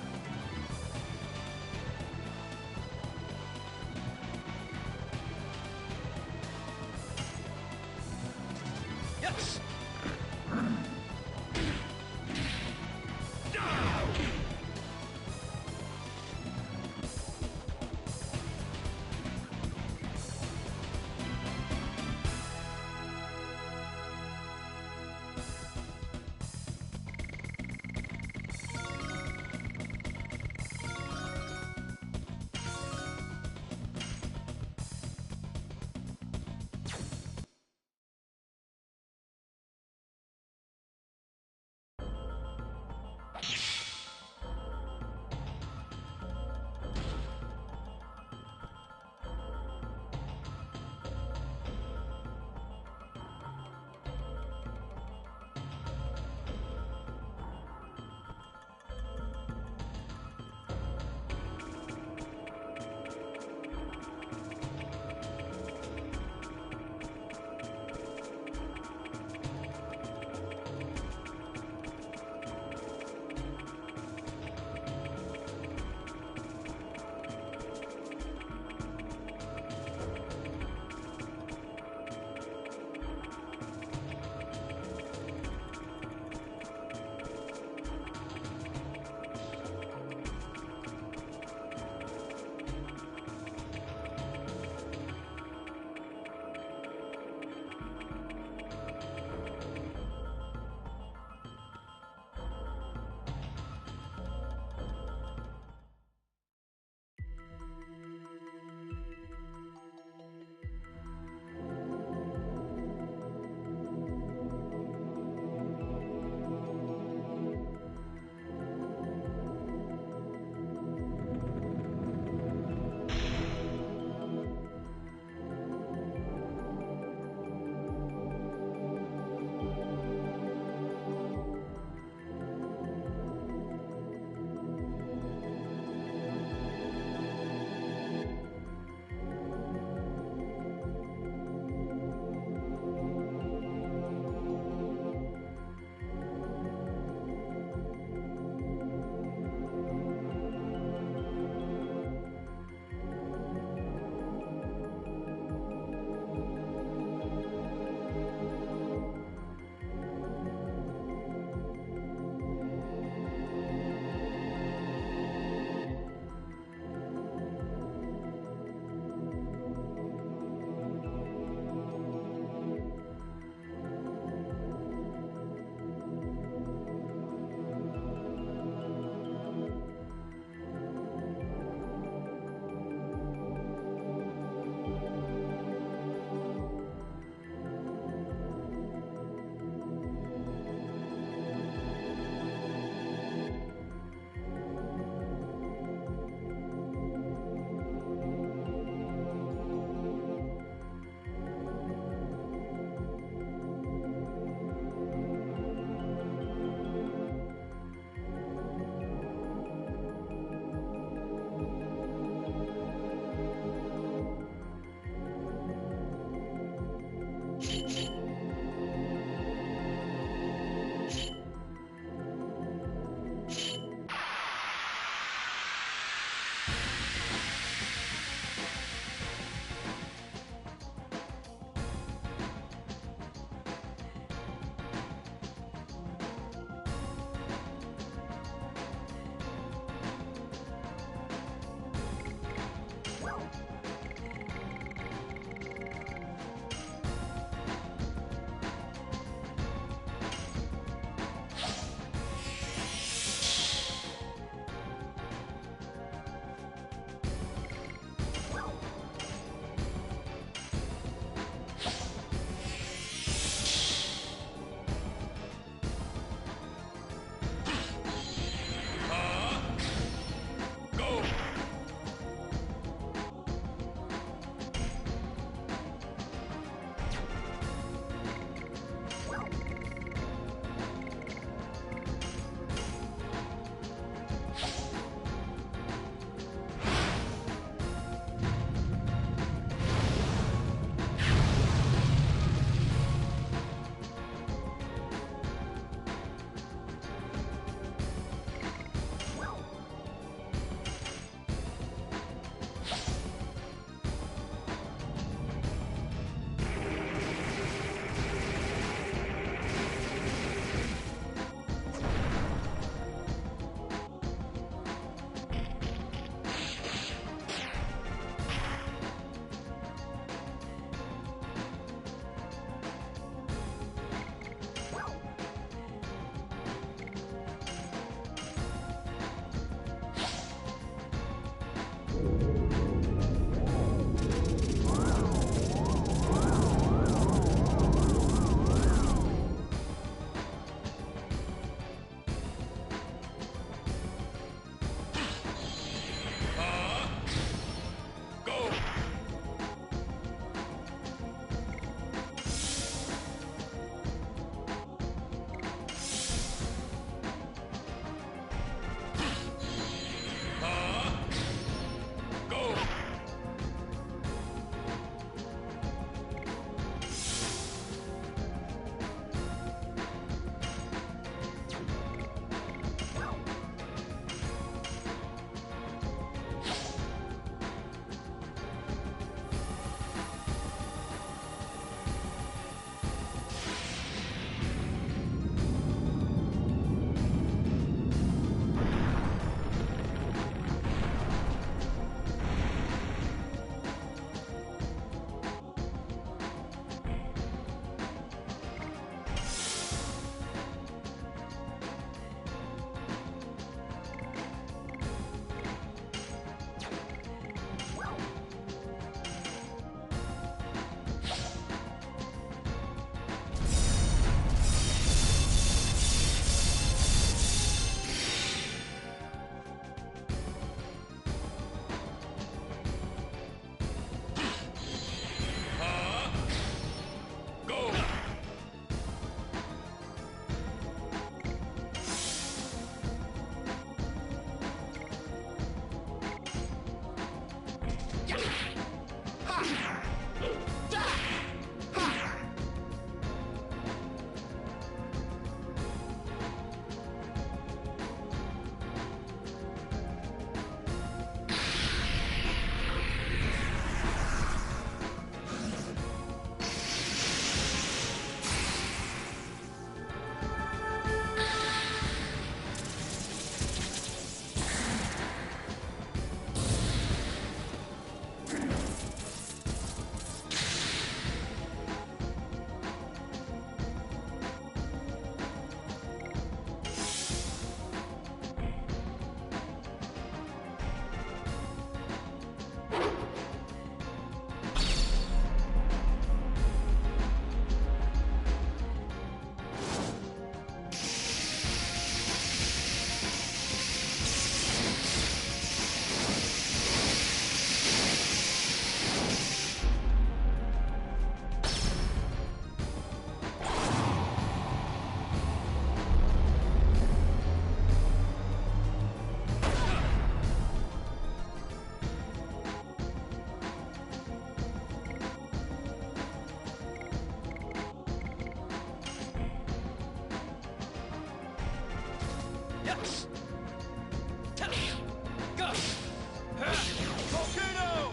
Volcano!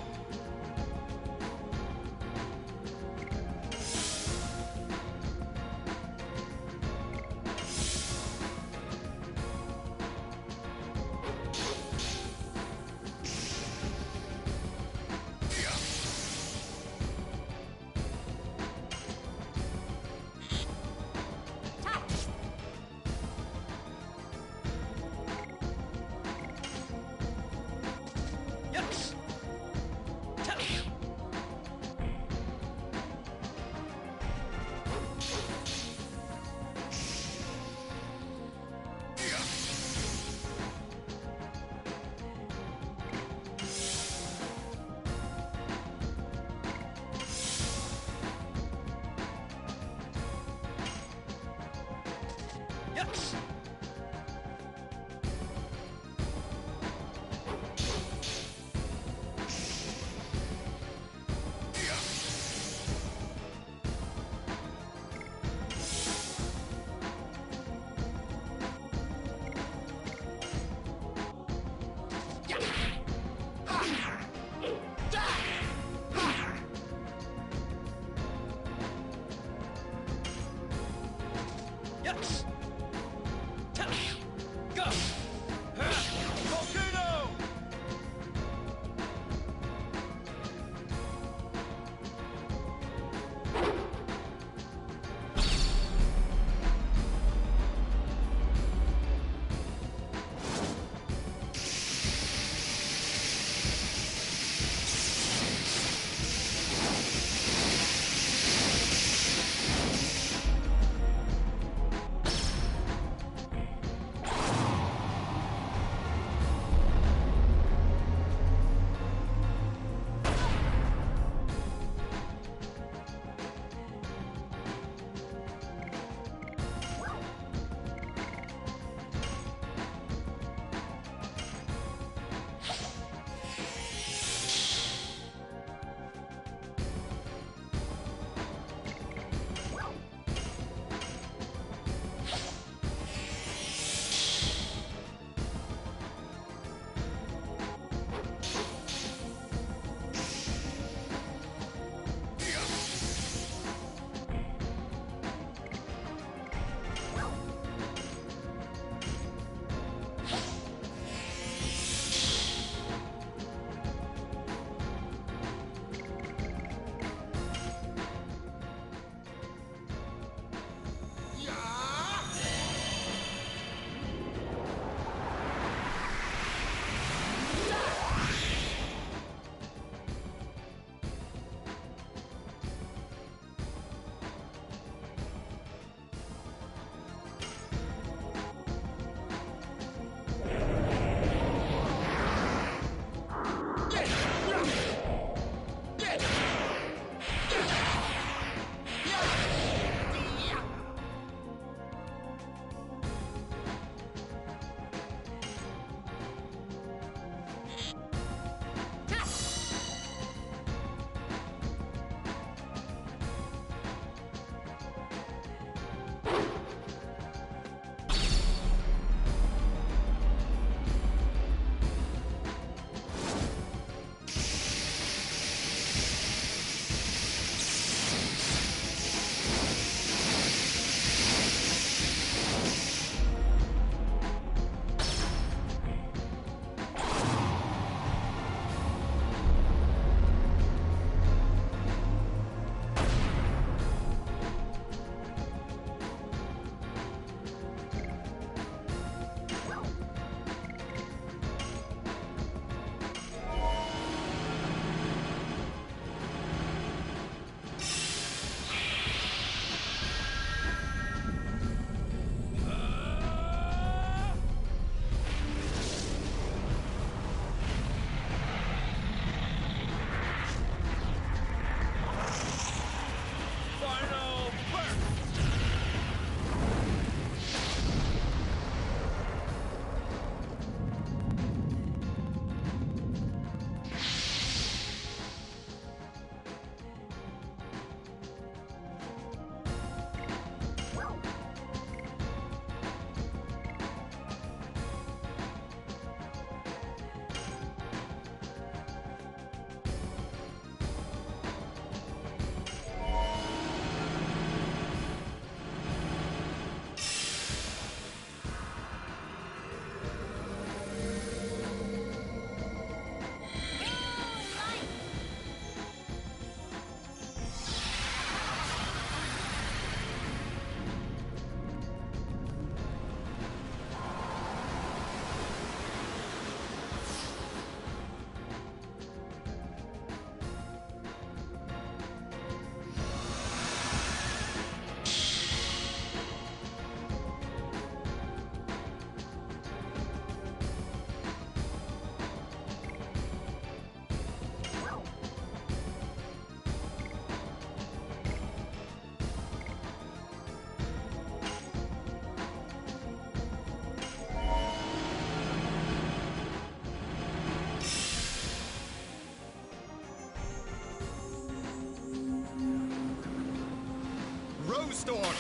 Yes! Yes! Yes! Dew Storm.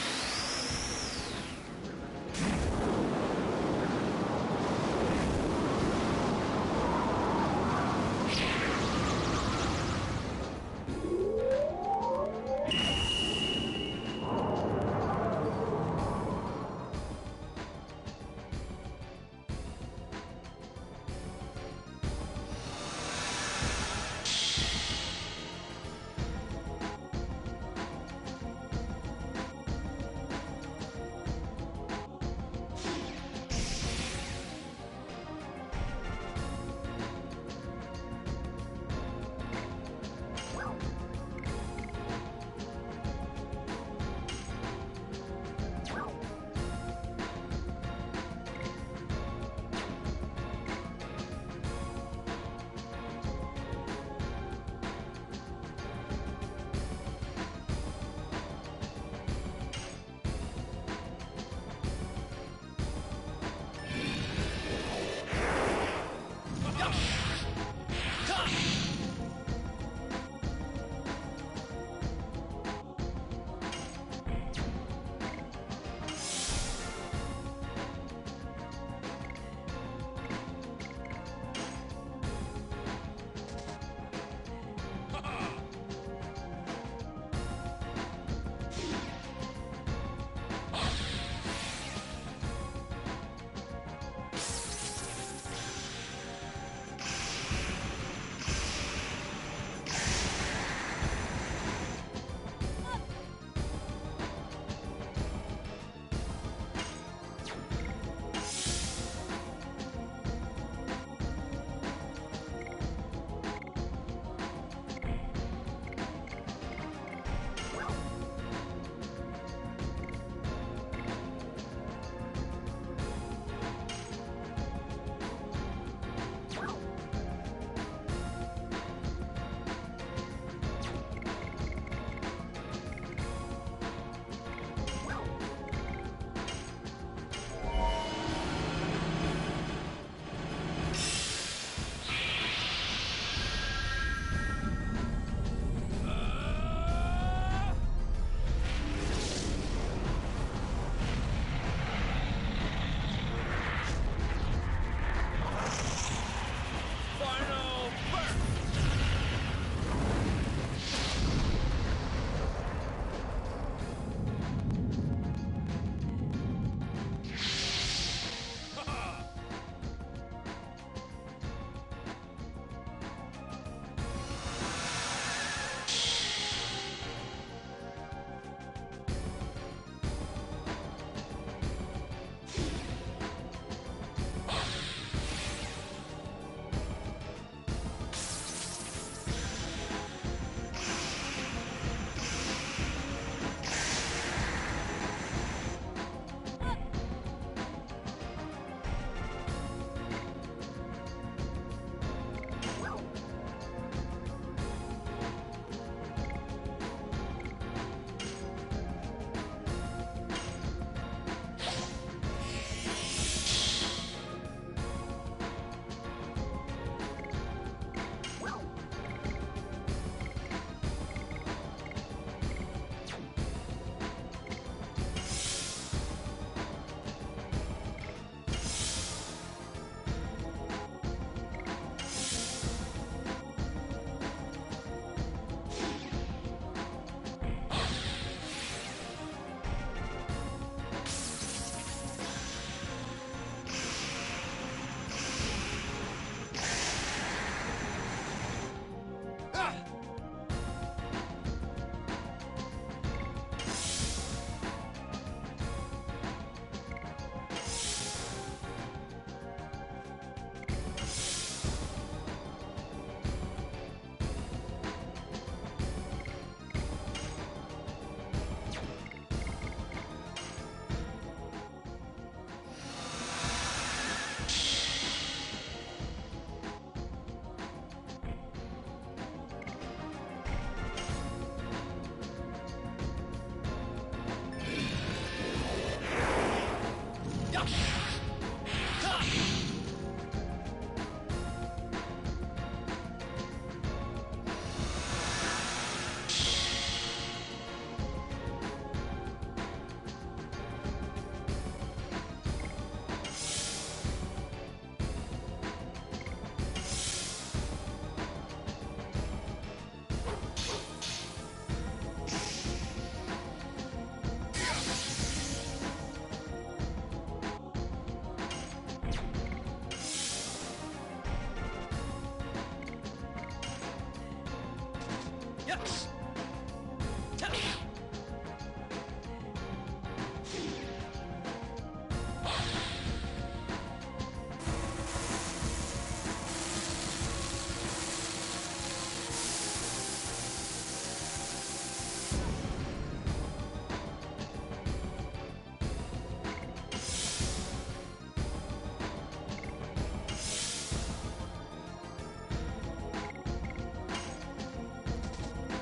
Yes.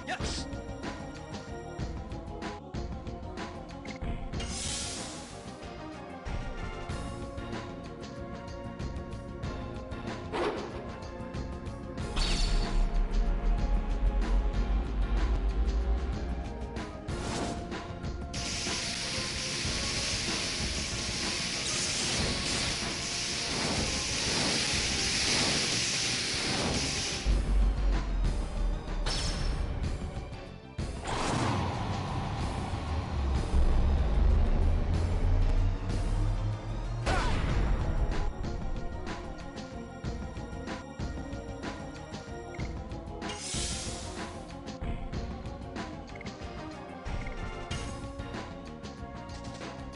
Yes.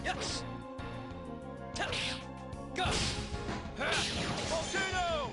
Yes. Go. Volcano.